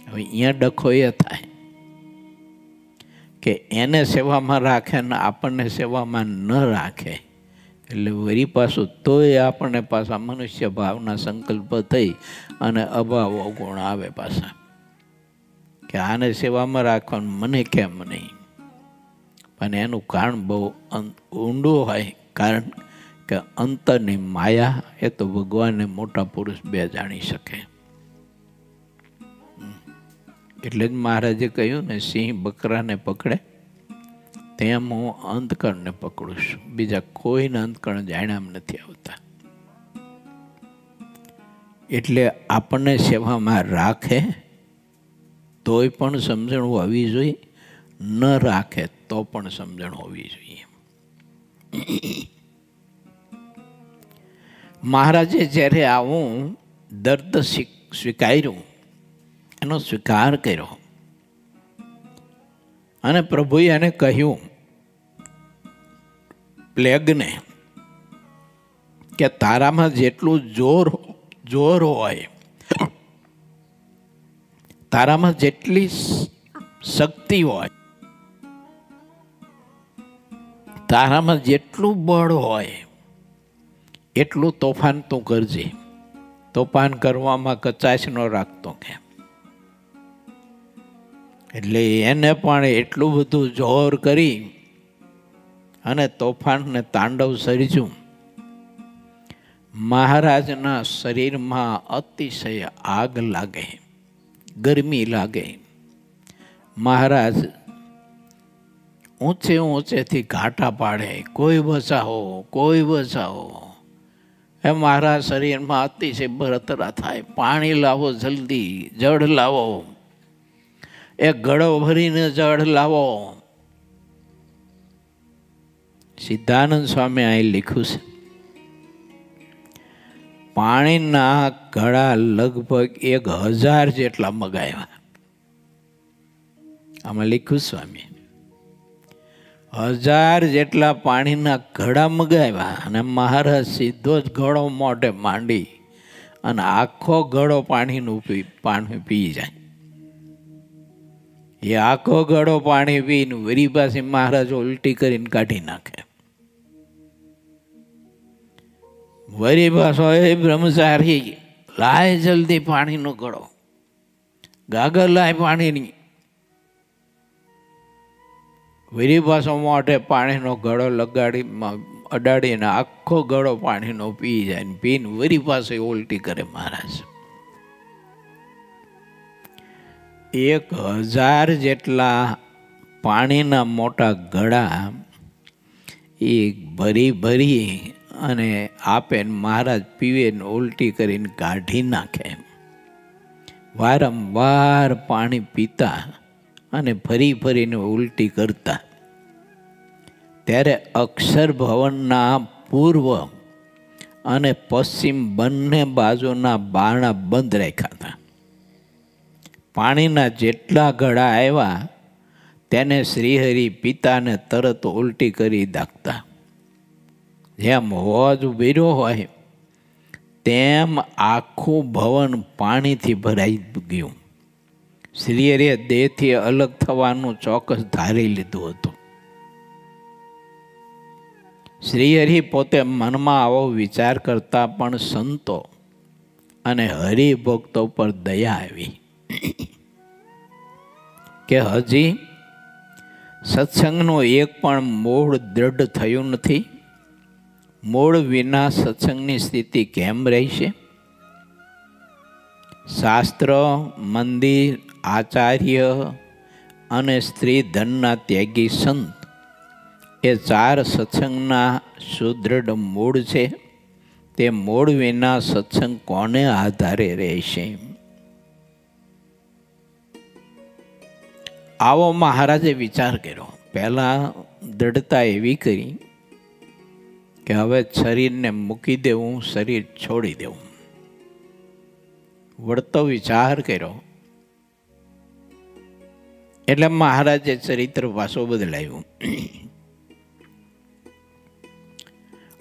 હવે અહીંયા ડખો એ થાય કે એને સેવામાં રાખે ને આપણને સેવામાં ન રાખે, એટલે વળી પાછું તોય આપણને પાછા મનુષ્ય ભાવના સંકલ્પ થઈ અને અભાવ અવગુણ આવે પાછા કે આને સેવામાં રાખવાનું મને કેમ નહીં. પણ એનું કારણ બહુ ઊંડું હોય, કારણ કે અંતરની માયા એ તો ભગવાનને મોટા પુરુષ બે જાણી શકે. એટલે જ મહારાજે કહ્યું ને, સિંહ બકરાને પકડે તેમ હું અંતકરણને પકડું છું, બીજા કોઈને અંતકરણ જાણ્યા નથી આવતા. એટલે આપણને સેવામાં રાખે તોય પણ સમજણ હોવી જોઈએ, ન રાખે તો પણ સમજણ હોવી જોઈએ. મહારાજે જ્યારે આવું દર્દ સ્વીકાર્યું, એનો સ્વીકાર કર્યો અને પ્રભુએ એને કહ્યું પ્લેગને કે તારામાં જેટલું જોર હોય, તારામાં જેટલી શક્તિ હોય, તારામાં જેટલું બળ હોય એટલું તોફાન તું કરજે. તોફાન કરવામાં કચાશ ન રાખતો કે. એટલે એને પણ એટલું બધું જોર કરી અને તોફાનને તાંડવ સર્જ્યું. મહારાજના શરીરમાં અતિશય આગ લાગે, ગરમી લાગે. મહારાજ ઊંચેથી ઘાટા પાડે, કોઈ બચાવો, કોઈ બચાવો. એ મારા શરીરમાં અતિશય બળતરા થાય, પાણી લાવો જલ્દી, જળ લાવો, એ ગળો ભરીને જળ લાવો. સિદ્ધાનંદ સ્વામી અહીં લખ્યું છે, પાણીના ઘડા લગભગ 1000 જેટલા મગાવ્યા. આમાં લખ્યું સ્વામી 1000 જેટલા પાણીના ઘડા મગાવ્યા અને મહારાજ સીધો જ ઘડો મોઢે માંડી અને આખો ઘડો પાણી પી જાય. એ આખો ઘડો પાણી પીને વરી પાછી મહારાજ ઉલટી કરીને કાઢી નાખે. વરી પાછો એ બ્રહ્મચારી લાય જલ્દી પાણીનો ઘડો, ગાગર લાય પાણીની. વરી પાછો મોઢે પાણીનો ઘડો લગાડી અડાડીને આખો ઘડો પાણીનો પી જાય ને પીને વરી પાસે ઉલટી કરે મહારાજ. 1000 જેટલા પાણીના મોટા ઘડા એ ભરી અને આપે મહારાજ પીવે ને ઉલટી કરીને કાઢી નાખે. વારંવાર પાણી પીતા અને ફરીને ઉલટી કરતા. ત્યારે અક્ષર ભવનના પૂર્વ અને પશ્ચિમ બંને બાજુના બારણા બંધ રાખ્યા હતા. પાણીના જેટલા ઘડા આવ્યા તેને શ્રીહરિ પિતાને તરત ઉલટી કરી દાખતા. જેમ હોજ ઉભર્યો હોય તેમ આખું ભવન પાણીથી ભરાઈ ગયું. શ્રીહરિએ દેહથી અલગ થવાનું ચોક્કસ ધારી લીધું હતું. શ્રીહરિ પોતે મનમાં આવો વિચાર કરતા પણ સંતો અને હરિભક્તો પર દયા આવી કે હજી સત્સંગનું એક પણ મૂળ દ્રઢ થયું નથી. મૂળ વિના સત્સંગની સ્થિતિ કેમ રહેશે? શાસ્ત્ર, મંદિર, આચાર્ય અને સ્ત્રી ધનના ત્યાગી સંત એ 4 સત્સંગના સુદૃઢ મૂળ છે. તે મૂળ વિના સત્સંગ કોને આધારે રહેશે? આવો મહારાજે વિચાર કર્યો. પહેલાં દ્રઢતા એવી કરી કે હવે શરીરને મૂકી દેવું, શરીર છોડી દેવું. વળતો વિચાર કર્યો એટલે મહારાજે ચરિત્ર પાછો બદલાયું.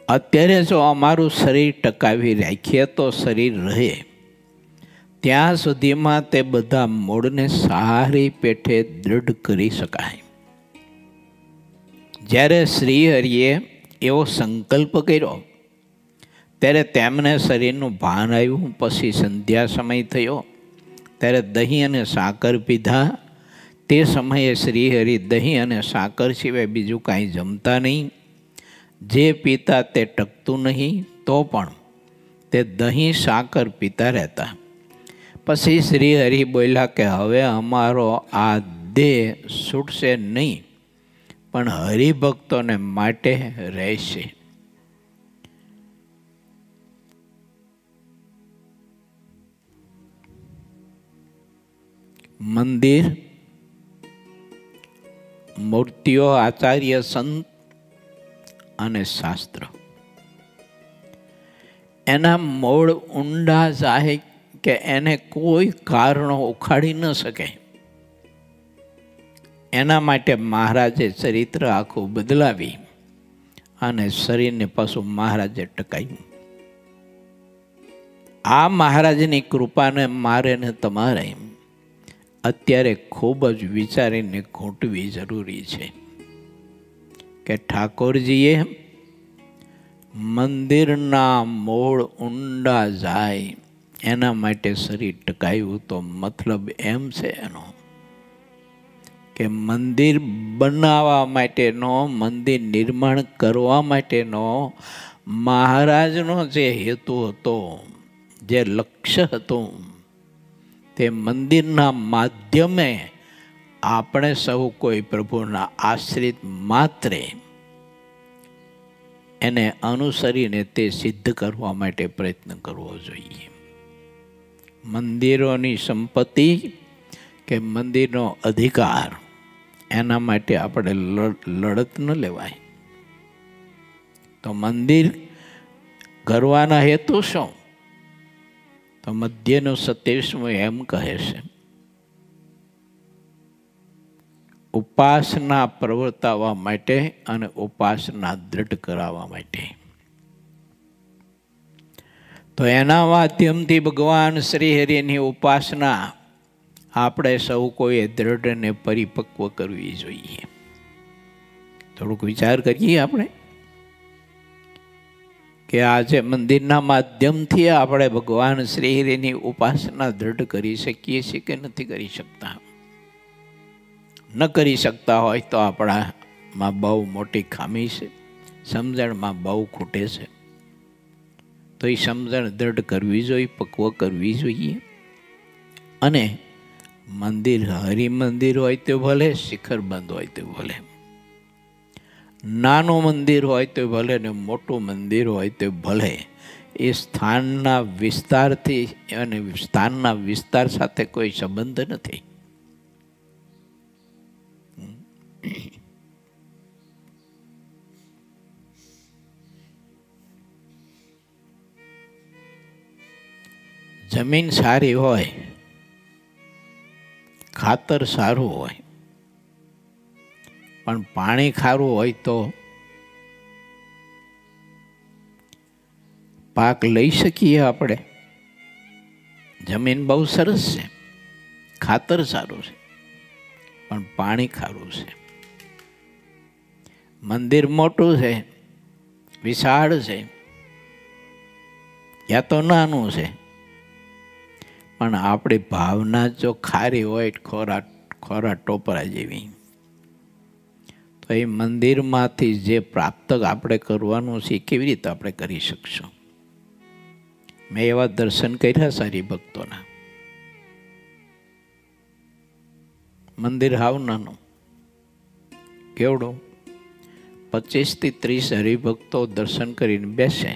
અત્યારે જો અમારું શરીર ટકાવી રાખીએ તો શરીર રહે, ત્યાં સુધીમાં તે બધા મૂળને સારી પેઠે દૃઢ કરી શકાય. જ્યારે શ્રી હરિએ એવો સંકલ્પ કર્યો ત્યારે તેમને શરીરનું ભાન આવ્યું. પછી સંધ્યા સમય થયો ત્યારે દહીં અને સાકર પીધા. તે સમયે શ્રીહરિ દહીં અને સાકર સિવાય બીજું કાંઈ જમતા નહીં. જે પીતા તે ટકતું નહીં, તો પણ તે દહીં સાકર પીતા રહેતા. પછી શ્રીહરિ બોલ્યા કે હવે અમારો આ દેહ છૂટશે નહીં, પણ હરિભક્તોને માટે રહેશે. મંદિર, મૂર્તિઓ, આચાર્ય, સંત અને શાસ્ત્ર એના મૂળ ઊંડા જાય કે એને કોઈ કારણો ઉખાડી ન શકે. એના માટે મહારાજે ચરિત્ર આખું બદલાવી અને શરીરને પાછું મહારાજે ટકાવ્યું. આ મહારાજની કૃપાને મારે ને તમારે અત્યારે ખૂબ જ વિચારીને ઘૂંટવી જરૂરી છે કે ઠાકોરજીએ મંદિરના મૂળ ઊંડા જાય એના માટે શરીર ટકાવ્યું. તો મતલબ એમ છે એનો કે મંદિર બનાવવા માટેનો, મંદિર નિર્માણ કરવા માટેનો મહારાજનો જે હેતુ હતો, જે લક્ષ્ય હતું, તે મંદિરના માધ્યમે આપણે સૌ કોઈ પ્રભુના આશ્રિત માત્રે એને અનુસરીને તે સિદ્ધ કરવા માટે પ્રયત્ન કરવો જોઈએ. મંદિરોની સંપત્તિ કે મંદિરનો અધિકાર એના માટે આપણે લડત ન લેવાય. તો મંદિર કરવાના હેતુ શું? તો મધ્યનું 27મું એમ કહે છે, ઉપાસના પ્રવર્તાવવા માટે અને ઉપાસના દ્રઢ કરાવવા માટે. તો એના માધ્યમથી ભગવાન શ્રીહરિની ઉપાસના આપણે સૌ કોઈએ દ્રઢ અને પરિપક્વ કરવી જોઈએ. થોડુંક વિચાર કરીએ આપણે કે આજે મંદિરના માધ્યમથી આપણે ભગવાન શ્રીહરિની ઉપાસના દ્રઢ કરી શકીએ છીએ કે નથી કરી શકતા? ન કરી શકતા હોય તો આપણામાં બહુ મોટી ખામી છે, સમજણમાં બહુ ખૂટે છે. તો એ સમજણ દ્રઢ કરવી જોઈએ, પક્વ કરવી જોઈએ. અને મંદિર હરિમંદિર હોય તો ભલે, શિખરબંધ હોય તો ભલે, નાનું મંદિર હોય તો ભલે ને મોટું મંદિર હોય તો ભલે, એ સ્થાનના વિસ્તારથી અને સ્થાનના વિસ્તાર સાથે કોઈ સંબંધ નથી. જમીન સારી હોય, ખાતર સારું હોય, પણ પાણી ખારું હોય તો પાક લઈ શકીએ આપણે? જમીન બહુ સરસ છે, ખાતર સારું છે, પણ પાણી ખારું છે. મંદિર મોટું છે, વિશાળ છે, યા તો નાનું છે, પણ આપણી ભાવના જો ખારી હોય, ખોરા ટોપરા જેવી, તો એ મંદિરમાંથી જે પ્રાપ્ત આપણે કરવાનું છે એ કેવી રીતે આપણે કરી શકશું? મેં એવા દર્શન કર્યા સારી ભક્તોના. મંદિર હાવ નાનું, કેવડું 25 થી 30 હરિભક્તો દર્શન કરીને બેસે,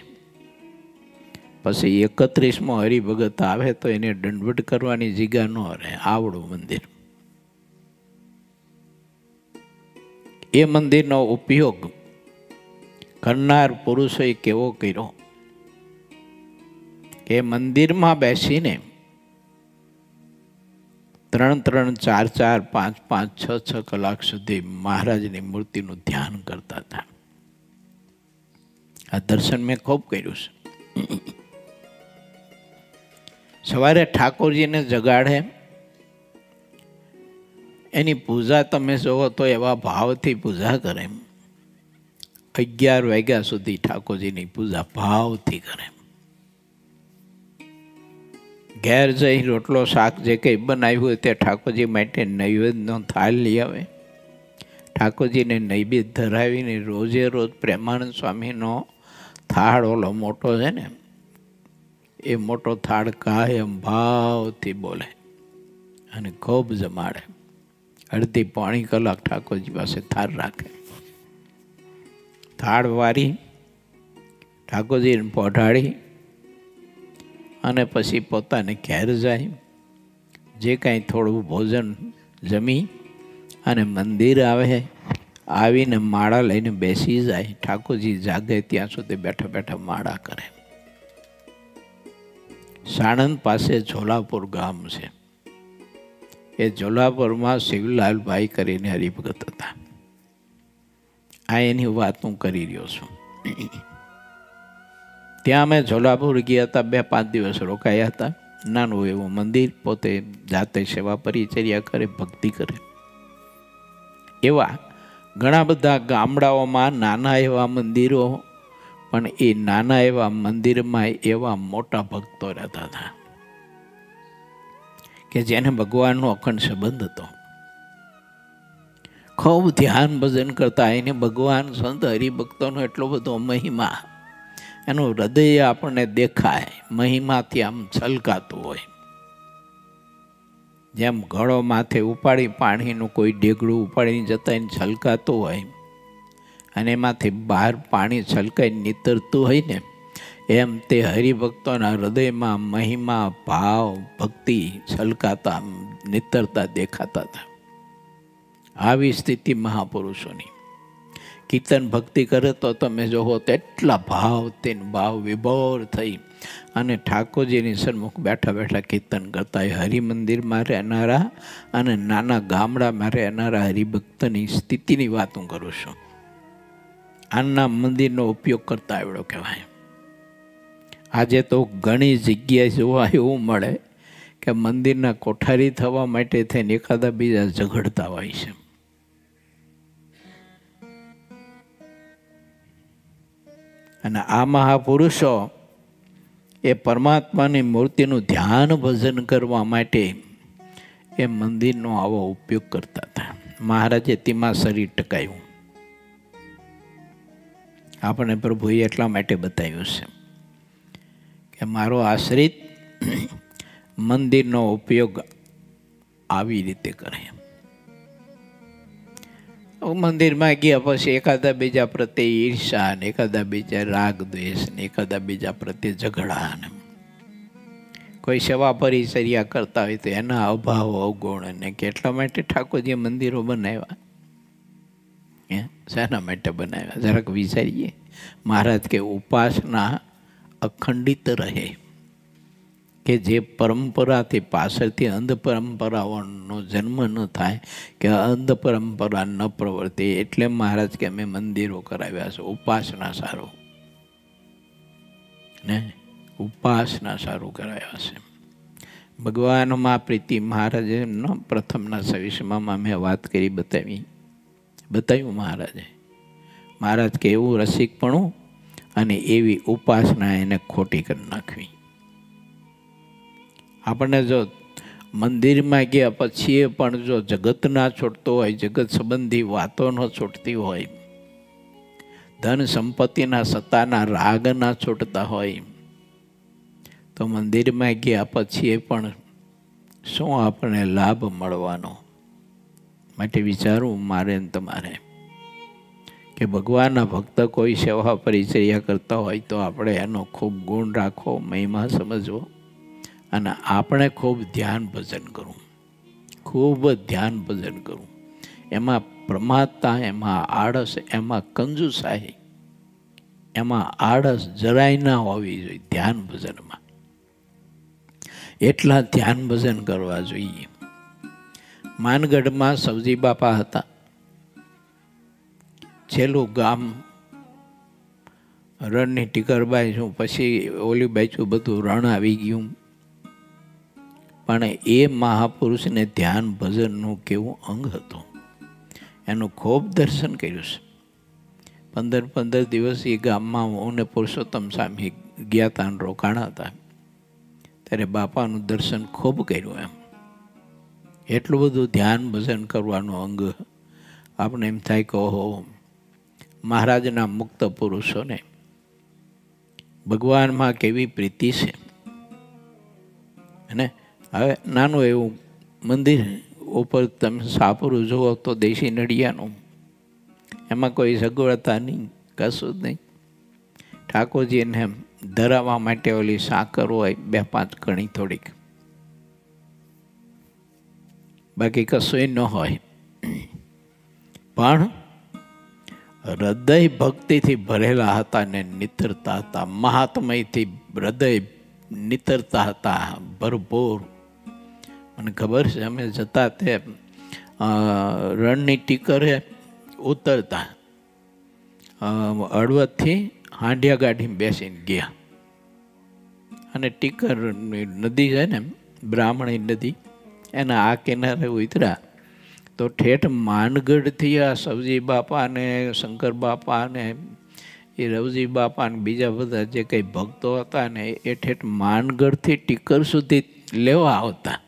પછી 31મો હરિભગત આવે તો એને દંડવટ કરવાની જગ્યા ન રહે. આવડું મંદિર. એ મંદિરનો ઉપયોગ કરનાર પુરુષોએ કેવો કર્યો કે મંદિરમાં બેસીને 3-3, 4-4, 5-5, 6-6 કલાક સુધી મહારાજની મૂર્તિનું ધ્યાન કરતા હતા. આ દર્શન મેં ખૂબ કર્યું છે. સવારે ઠાકોરજીને જગાડે, એની પૂજા તમે જોવો તો એવા ભાવથી પૂજા કરે. 11 વાગ્યા સુધી ઠાકોરજીની પૂજા ભાવથી કરે. ઘેર જઈ રોટલો શાક જે કંઈ બનાવ્યું હોય તે ઠાકોરજી માટે નૈવેદ્યનો થાળ લઈ આવે. ઠાકોરજીને નૈવેદ્ય ધરાવીને રોજે રોજ પ્રેમાનંદ સ્વામીનો થાળ ઓલો મોટો છે ને, એ મોટો થાળ કાયમ ભાવથી બોલે અને ખૂબ જમાડે. અડધી પોણી કલાક ઠાકોરજી પાસે થાળ રાખે. થાળ વારી ઠાકોરજીને પોઢાડી અને પછી પોતાને ઘેર જાય. જે કાંઈ થોડું ભોજન જમી અને મંદિર આવે, આવીને માળા લઈને બેસી જાય. ઠાકોરજી જાગે ત્યાં સુધી બેઠા બેઠા માળા કરે. સાણંદ પાસે ઝોલાપુર ગામ છે. એ ઝોલાપુરમાં શિવલાલભાઈ કરીને હરિભગત હતા. આ એની વાત હું કરી રહ્યો છું. ત્યાં અમે ઝોલાપુર ગયા હતા. 2-5 દિવસ રોકાયા હતા. નાનું એવું મંદિર, પોતે જાતે સેવા પરિચર્યા કરે, ભક્તિ કરે. એવા ઘણા બધા ગામડાઓમાં નાના એવા મંદિરો, પણ એ નાના એવા મંદિરમાં એવા મોટા ભક્તો રહેતા હતા કે જેને ભગવાનનો અખંડ સંબંધ હતો. ખૂબ ધ્યાન ભજન કરતા. એને ભગવાન સંત હરિભક્તોનો એટલો બધો મહિમા, એનું હૃદય આપણને દેખાય, મહિમાથી આમ છલકાતું હોય. જેમ ઘડો માથે ઉપાડી પાણીનું કોઈ ડેગડું ઉપાડીને જતા એને છલકાતું હોય અને એમાંથી બહાર પાણી છલકાઈ નીતરતું હોય ને, એમ તે હરિભક્તોના હૃદયમાં મહિમા, ભાવ, ભક્તિ છલકાતા નીતરતા દેખાતા હતા. આવી સ્થિતિ મહાપુરુષોની. કીર્તન ભક્તિ કરે તો તમે જોવો તો એટલા ભાવથી ભાવ વિભોર થઈ અને ઠાકોરજીની સન્મુખ બેઠા બેઠા કીર્તન કરતા. એ હરિમંદિરમાં રહેનારા અને નાના ગામડામાં રહેનારા હરિભક્તની સ્થિતિની વાત હું કરું છું. આના મંદિરનો ઉપયોગ કરતા આવડો કહેવાય. આજે તો ઘણી જગ્યાએ જોવા એવું મળે કે મંદિરના કોઠારી થવા માટે થઈને એકાદા બીજા ઝઘડતા હોય છે. અને આ મહાપુરુષો એ પરમાત્માની મૂર્તિનું ધ્યાન ભજન કરવા માટે એ મંદિરનો આવો ઉપયોગ કરતા હતા. મહારાજે તેમાં શરીર ટકાયું. આપણે પ્રભુએ એટલા માટે બતાવ્યું છે કે મારો આશ્રિત મંદિરનો ઉપયોગ આવી રીતે કરે. મંદિરમાં ગયા પછી એકાદા બીજા પ્રત્યે ઈર્ષા ને, એકાદા બીજા રાગ દ્વેષ ને, એકાદા બીજા પ્રત્યે ઝઘડા ને, કોઈ સેવા પરિચર્યા કરતા હોય તો એના અભાવ અવગુણ ને. કેટલા માટે ઠાકોરજી મંદિરો બનાવ્યા? શાના માટે બનાવ્યા? જરાક વિચારીએ. મહારાજ કે ઉપાસના અખંડિત રહે, કે જે પરંપરાથી પાછળથી અંધ પરંપરાઓનો જન્મ ન થાય, કે અંધ પરંપરા ન પ્રવર્તે. એટલે મહારાજ કે અમે મંદિરો કરાવ્યા છે. ઉપાસના સારું ને, ઉપાસના સારું કરાવ્યા છે. ભગવાનમાં પ્રીતિ મહારાજે પ્રથમના સવિશમાં મેં વાત કરી, બતાવ્યું મહારાજે. મહારાજ કે એવું રસિકપણું અને એવી ઉપાસના એને ખોટી કરી નાખવી. આપણને જો મંદિરમાં ગયા પછી પણ જો જગત ના છૂટતો હોય, જગત સંબંધી વાતો ન છૂટતી હોય, ધન સંપત્તિના સત્તાના રાગ ના છૂટતા હોય, તો મંદિરમાં ગયા પછી પણ શું આપણને લાભ મળવાનો? માટે વિચારવું મારે ને તમારે કે ભગવાનના ભક્ત કોઈ સેવા પરિચર્યા કરતા હોય તો આપણે એનો ખૂબ ગુણ રાખવો, મહિમા સમજવો અને આપણે ખૂબ ધ્યાન ભજન કરવું, ખૂબ ધ્યાન ભજન કરવું. એમાં પ્રમાદતા, એમાં આળસ, એમાં કંજુસાઈ, એમાં આળસ જરાય ના હોવી જોઈએ. ધ્યાન ભજનમાં એટલા ધ્યાન ભજન કરવા જોઈએ. માનગઢમાં સવજી બાપા હતા. છેલ્લું ગામ રણની ટીકરબાઈ છું, પછી ઓલી બાજુ બધું રણ આવી ગયું. પણ એ મહાપુરુષને ધ્યાન ભજનનું કેવું અંગ હતું, એનું ખૂબ દર્શન કર્યું છે. 15 દિવસ એ ગામમાં હું ને પુરુષોત્તમ સ્વામી ગયા હતા, રોકાણા હતા. ત્યારે બાપાનું દર્શન ખૂબ કર્યું. એમ એટલું બધું ધ્યાન ભજન કરવાનું અંગ. આપણે એમ થાય કે ઓહો, મહારાજના મુક્ત પુરુષોને ભગવાનમાં કેવી પ્રીતિ છે. અને હવે નાનું એવું મંદિર ઉપર તમે સાપરું જુઓ તો દેશી નડિયાનું, એમાં કોઈ સગવડતા નહીં, કશું જ નહીં. ઠાકોરજીને ધરાવવા માટે ઓલી સાકર હોય 2-5 ગણી થોડીક, બાકી કશું ન હોય. પણ હૃદય ભક્તિથી ભરેલા હતા ને નિતરતા હતા. મહાત્મયથી હૃદય નિતરતા હતા ભરપૂર. મને ખબર છે, અમે જતા તે રણની ટીકરે ઉતરતા હળવદથી હાંડિયા ગાડીમાં બેસીને ગયા, અને ટીકર નદી છે ને, બ્રાહ્મણી નદી, એના આ કિનારે ઉતર્યા તો ઠેઠ માનગઢથી આ સવજી બાપા ને શંકર બાપા ને એ રવજી બાપા ને બીજા બધા જે કંઈ ભક્તો હતા ને, એ ઠેઠ માનગઢથી ટીકર સુધી લેવા આવતા.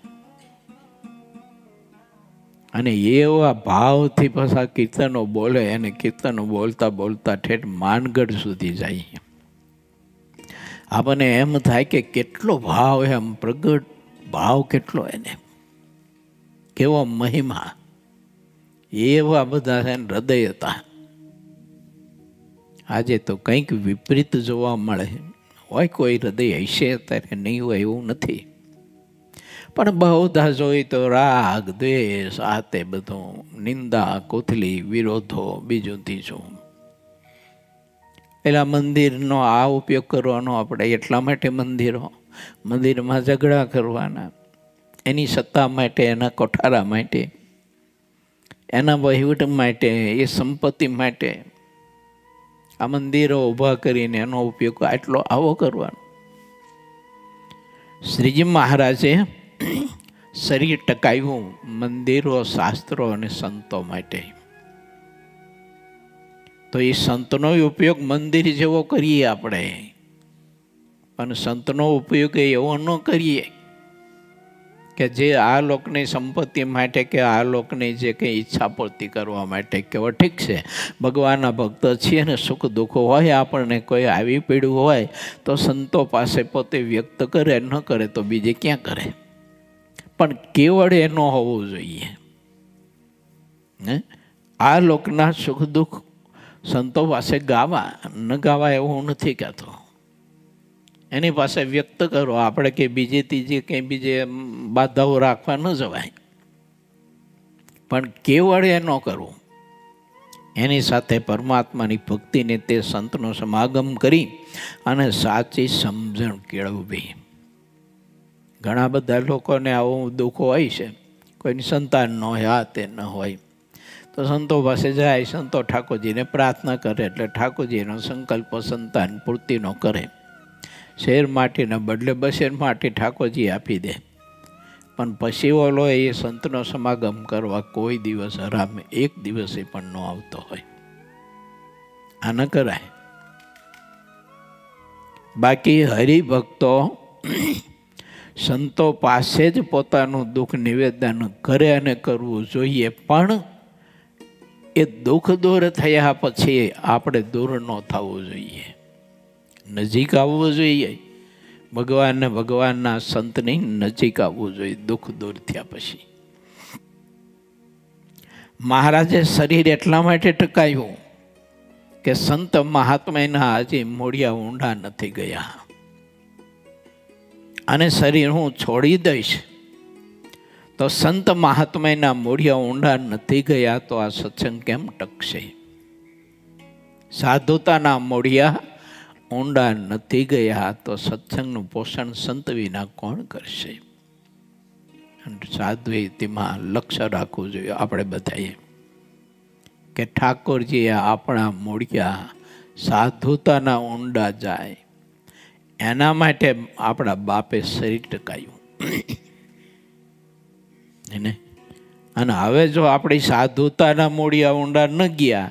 અને એવા ભાવથી પાછા કીર્તનો બોલે, અને કીર્તનો બોલતા બોલતા ઠેઠ માનગઢ સુધી જાય. આપણને એમ થાય કે કેટલો ભાવ, એમ પ્રગટ ભાવ કેટલો, એને કેવો મહિમા. એવા બધા છે ને હૃદય હતા. આજે તો કંઈક વિપરીત જોવા મળે હોય. કોઈ હૃદય હશે અત્યારે, નહીં હોય એવું નથી. પણ બહુધા જોઈ તો રાગ દ્વેષ, આ તે બધું નિંદા કોથલી, વિરોધો, બીજું ત્રીજું. પેલા મંદિરનો આ ઉપયોગ કરવાનો આપણે, એટલા માટે મંદિરમાં ઝઘડા કરવાના, એની સત્તા માટે, એના કોઠારા માટે, એના વહીવટ માટે, એ સંપત્તિ માટે આ મંદિરો ઊભા કરીને એનો ઉપયોગ આવો કરવાનો. શ્રીજી મહારાજે શરીર ટકાવ્યું મંદિરો, શાસ્ત્રો અને સંતો માટે. તો એ સંતનો ઉપયોગ મંદિર જેવો કરીએ આપણે, પણ સંતનો ઉપયોગ એવો ન કરીએ કે જે આ લોકની સંપત્તિ માટે કે આ લોકની જે કંઈ ઈચ્છા પૂર્તિ કરવા માટે. કેવો ઠીક છે, ભગવાનના ભક્ત છીએ ને, સુખ દુઃખ હોય આપણને, કોઈ આવી પીડ્યું હોય તો સંતો પાસે પોતે વ્યક્ત કરે, ન કરે તો બીજે ક્યાં કરે. પણ કેવળ એ ન હોવું જોઈએ. આ લોકના સુખ દુઃખ સંતો પાસે ગાવા, ન ગાવા એવું નથી કહેતો. એની પાસે વ્યક્ત કરો. આપણે કે બીજી ત્રીજી કંઈ બીજે બાધાઓ રાખવા ન જવાય, પણ કેવળ એ ન કરવું. એની સાથે પરમાત્માની ભક્તિને તે સંતનો સમાગમ કરી અને સાચી સમજણ કેળવવી. ઘણા બધા લોકોને આવું દુઃખ હોય છે, કોઈની સંતાન ન હોય, આ તે ન હોય, તો સંતો પાસે જાય. સંતો ઠાકોરજીને પ્રાર્થના કરે એટલે ઠાકોરજીનો સંકલ્પ સંતાન પૂર્તિનો કરે. શેર માટીના બદલે બશેર માટી ઠાકોરજી આપી દે. પણ પછી ઓલો એ સંતનો સમાગમ કરવા કોઈ દિવસ હરામ એક દિવસે પણ ન આવતો હોય. આ ન કરાય. બાકી હરિભક્તો સંતો પાસે જ પોતાનું દુઃખ નિવેદન કરે અને કરવું જોઈએ. પણ એ દુઃખ દૂર થયા પછી આપણે દૂર ન થવું જોઈએ, નજીક આવવું જોઈએ. ભગવાનને, ભગવાનના સંતની નજીક આવવું જોઈએ દુઃખ દૂર થયા પછી. મહારાજે શરીર એટલા માટે ટકાયું કે સંત મહાત્માના હજી મૂળિયા ઊંડા નથી ગયા. અને શરીર હું છોડી દઈશ તો તો સંત મહાત્માના મૂળિયા ઊંડા નથી ગયા તો આ સત્સંગ કેમ ટકશે? સાધુતાના મૂળિયા ઊંડા નથી ગયા તો સત્સંગનું પોષણ સંત વિના કોણ કરશે? સાધ્વીમાં લક્ષ્ય રાખવું જોઈએ આપણે બધાએ કે ઠાકોરજીએ આપણા મૂળિયા સાધુતાના ઊંડા જાય એના માટે આપણા બાપે શરીર ટકાયું એને. અને હવે જો આપણી સાધુતાના મૂળિયા ઊંડા ન ગયા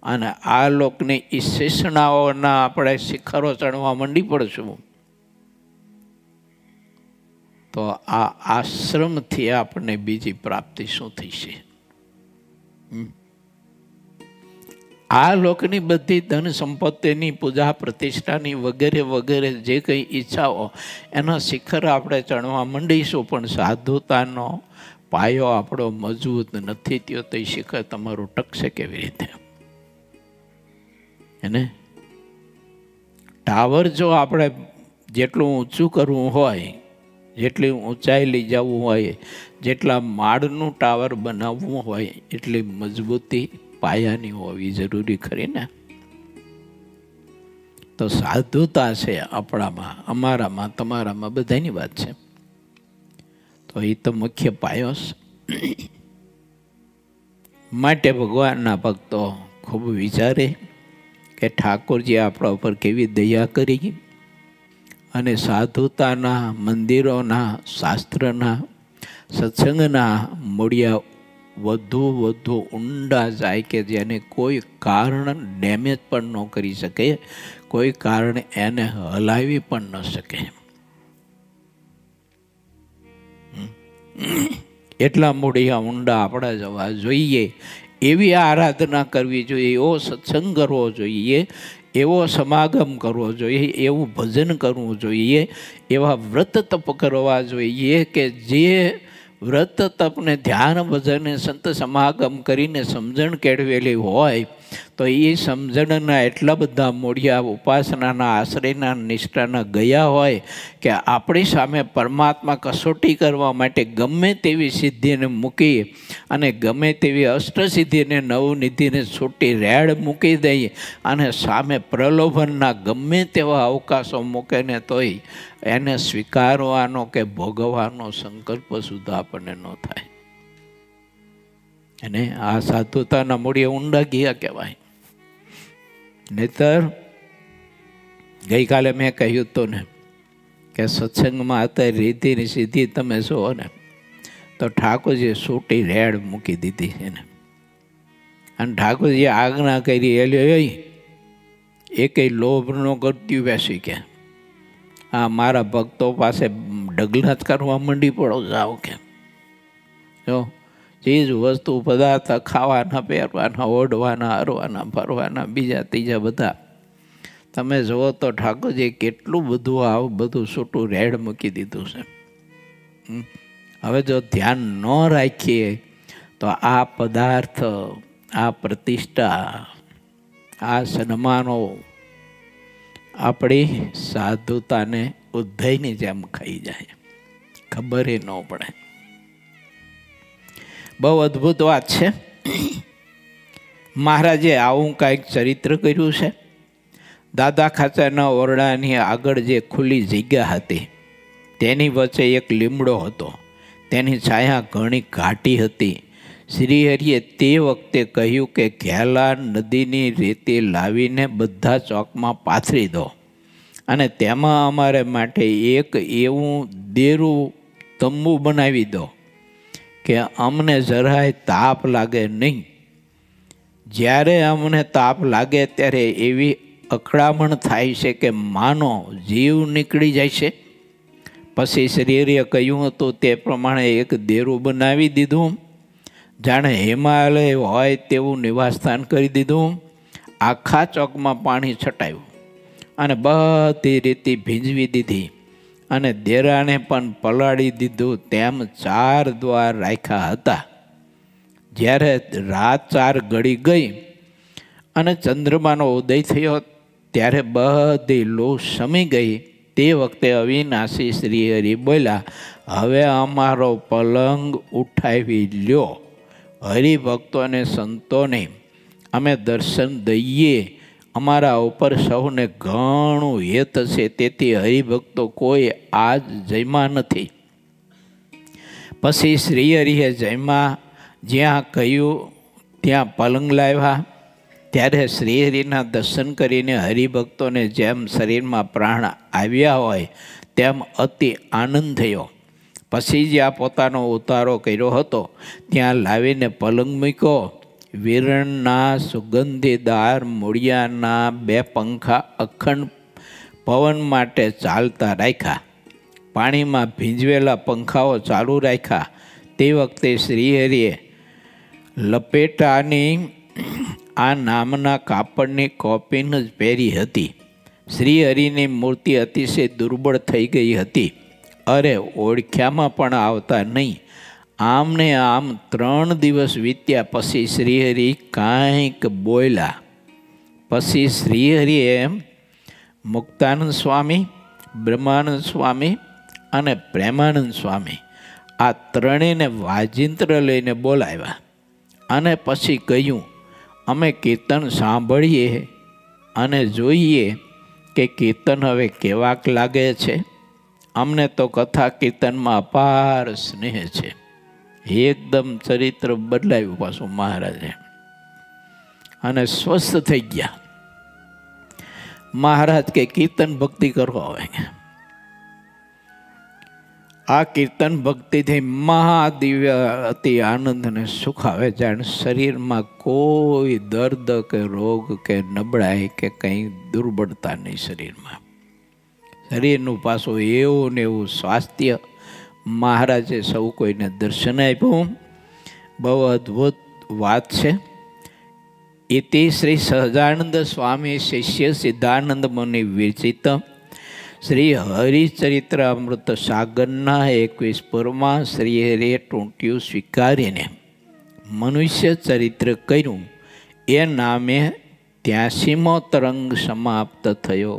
અને આ લોકની ઈશેષણાઓના આપણે શિખરો ચડવા માંડી પડશું તો આ આશ્રમથી આપણને બીજી પ્રાપ્તિ શું થશે? આ લોકની બધી ધન સંપત્તિની પૂજા પ્રતિષ્ઠાની વગેરે વગેરે જે કંઈ ઈચ્છાઓ એના શિખર આપણે ચડવા માંડીશું, પણ સાધુતાનો પાયો આપણો મજબૂત નથી થયો તો એ શિખર તમારું ટકશે કેવી રીતે? એને ટાવર જો આપણે જેટલું ઊંચું કરવું હોય, જેટલી ઊંચાઈ લઈ જવું હોય, જેટલા માળનું ટાવર બનાવવું હોય એટલી મજબૂતી પાયાની હોવી જરૂરી ખરી ને. તો સાધુતા છે આપણામાં, અમારામાં, તમારામાં, બધાની વાત છે. તો એ તો મુખ્ય પાયો છે. માટે ભગવાનના ભક્તો ખૂબ વિચારે કે ઠાકોરજી આપણા ઉપર કેવી દયા કરી અને સાધુતાના મંદિરોના, શાસ્ત્રના, સત્સંગના મૂળિયા વધુ ઊંડા જાય કે જેને કોઈ કારણ ડેમેજ પણ ન કરી શકે, કોઈ કારણ એને હલાવી પણ ન શકે. એટલા મૂળિયા ઊંડા આપણા જવા જોઈએ. એવી આરાધના કરવી જોઈએ, એવો સત્સંગ કરવો જોઈએ, એવો સમાગમ કરવો જોઈએ, એવું ભજન કરવું જોઈએ, એવા વ્રત તપ કરવા જોઈએ કે જે વ્રત તપને ધ્યાન ભજન સંત સમાગમ કરીને સમજણ કેળવેલી હોય તો એ સમજણના એટલા બધા મૂળિયા ઉપાસનાના, આશ્રયના, નિષ્ઠાના ગયા હોય કે આપણી સામે પરમાત્મા કસોટી કરવા માટે ગમે તેવી સિદ્ધિને મૂકી અને ગમે તેવી અષ્ટસિદ્ધિને, નવનિધિને છૂટી રેડ મૂકી દઈએ અને સામે પ્રલોભનના ગમે તેવા અવકાશો મૂકે ને તોય એને સ્વીકારવાનો કે ભોગવવાનો સંકલ્પ સુદ્ધા આપણને ન થાય. અને આ સાધુતાના મૂળિયા ઊંડા ગયા કહેવાય. નહીતર ગઈકાલે મેં કહ્યું હતું ને કે સત્સંગમાં અત્યારે રીતિની સીધી તમે જુઓ ને તો ઠાકોરજીએ છૂટી રેડ મૂકી દીધી છે ને. અને ઠાકોરજીએ આજ્ઞા કરી એલી એ કંઈ લોભ ન કરતી બેસી કે આ મારા ભક્તો પાસે ડગલા જ કરવા માંડી પડો જાઓ કે જો ચીજ વસ્તુ પદાર્થ ખાવાના, પહેરવાના, ઓઢવાના, હરવાના, ફરવાના, બીજા ત્રીજા બધા તમે જુઓ તો ઠાકોરજી કેટલું બધું આવું બધું છૂટું રેડ મૂકી દીધું છે. હવે જો ધ્યાન ન રાખીએ તો આ પદાર્થ, આ પ્રતિષ્ઠા, આ સન્માનો આપણી સાધુતાને ઉધઈની જેમ ખાઈ જાય, ખબર ન પડે. બહુ અદ્ભુત વાત છે. મહારાજે આવું કાંઈક ચરિત્ર કર્યું છે. દાદા ખાચરના ઓરડાની આગળ જે ખુલ્લી જગ્યા હતી તેની વચ્ચે એક લીમડો હતો. તેની છાયા ઘણી ઘાટી હતી. શ્રીહરિએ તે વખતે કહ્યું કે ઘેલા નદીની રેતી લાવીને બધા ચોકમાં પાથરી દો અને તેમાં અમારે માટે એક એવું દેરું તંબુ બનાવી દો કે અમને જરાય તાપ લાગે નહીં. જ્યારે અમને તાપ લાગે ત્યારે એવી અકળામણ થાય છે કે માનો જીવ નીકળી જાય છે. પછી શ્રીહરિએ કહ્યું હતું તે પ્રમાણે એક દેરું બનાવી દીધું, જાણે હિમાલય હોય તેવું નિવાસસ્થાન કરી દીધું. આખા ચોકમાં પાણી છટાયું અને બધી રીતે ભીંજવી દીધી અને દેરાને પણ પલાળી દીધું. તેમ 4 દ્વાર રાખ્યા હતા. જ્યારે રાત 4 ઘડી ગઈ અને ચંદ્રમાનો ઉદય થયો ત્યારે બધી લૂ શમી ગઈ તે વખતે અવિનાશી શ્રી હરિ બોલ્યા, હવે અમારો પલંગ ઉઠાવી લ્યો. હરિભક્તોને સંતોને અમે દર્શન દઈએ, અમારા ઉપર સૌને ઘણું હેત છે, તેથી હરિભક્તો કોઈ આજ જમ્યા નથી. પછી શ્રીહરિએ જમ્યા. જ્યાં કહ્યું ત્યાં પલંગ લાવ્યા. ત્યારે શ્રીહરિના દર્શન કરીને હરિભક્તોને જેમ શરીરમાં પ્રાણ આવ્યા હોય તેમ અતિ આનંદ થયો. પછી જ્યાં પોતાનો ઉતારો કર્યો હતો ત્યાં લાવીને પલંગ મૂક્યો. વિરણના સુગંધીદાર મૂળિયાના 2 પંખા અખંડ પવન માટે ચાલતા રાખ્યા. પાણીમાં ભીંજવેલા પંખાઓ ચાલુ રાખ્યા. તે વખતે શ્રીહરિએ લપેટાની આ નામના કાપડની કોપીન જ પહેરી હતી. શ્રીહરિની મૂર્તિ અતિશય દુર્બળ થઈ ગઈ હતી. અરે ઓળખ્યામાં પણ આવતા નહીં. આમ ને આમ 3 દિવસ વીત્યા. પછી શ્રીહરિ કાંઈક બોલ્યા. પછી શ્રીહરિએ મુક્તાનંદ સ્વામી, બ્રહ્માનંદ સ્વામી અને પ્રેમાનંદ સ્વામી આ ત્રણેયને વાજિંત્ર લઈને બોલાવ્યા. અને પછી કહ્યું, અમે કીર્તન સાંભળીએ અને જોઈએ કે કીર્તન હવે કેવાક લાગે છે. અમને તો કથા કીર્તનમાં અપાર સ્નેહ છે. એકદમ ચરિત્ર બદલાયું પાછું મહારાજે અને સ્વસ્થ થઈ ગયા. મહારાજ કે કીર્તન ભક્તિ કરો હવે. આ કીર્તન ભક્તિથી મહાદિવ્ય અતિ આનંદ અને સુખ આવે. જાણે શરીરમાં કોઈ દર્દ કે રોગ કે નબળાઈ કે કંઈ દુર્બળતા નહીં શરીરમાં. શરીરનું પાછું એવું ને એવું સ્વાસ્થ્ય. મહારાજે સૌ કોઈને દર્શન આપ્યું. બહુ અદ્ભુત વાત છે. ઇતિ શ્રી સહજાનંદ સ્વામી શિષ્ય સિદ્ધાનંદ મુનિ વિરચિત શ્રી હરિચરિત્ર અમૃત સાગરના 21 પૂરમાં શ્રીહરિએ ટૂંટ્યું સ્વીકારીને મનુષ્ય ચરિત્ર કર્યું. એ નામે 83મો તરંગ સમાપ્ત થયો.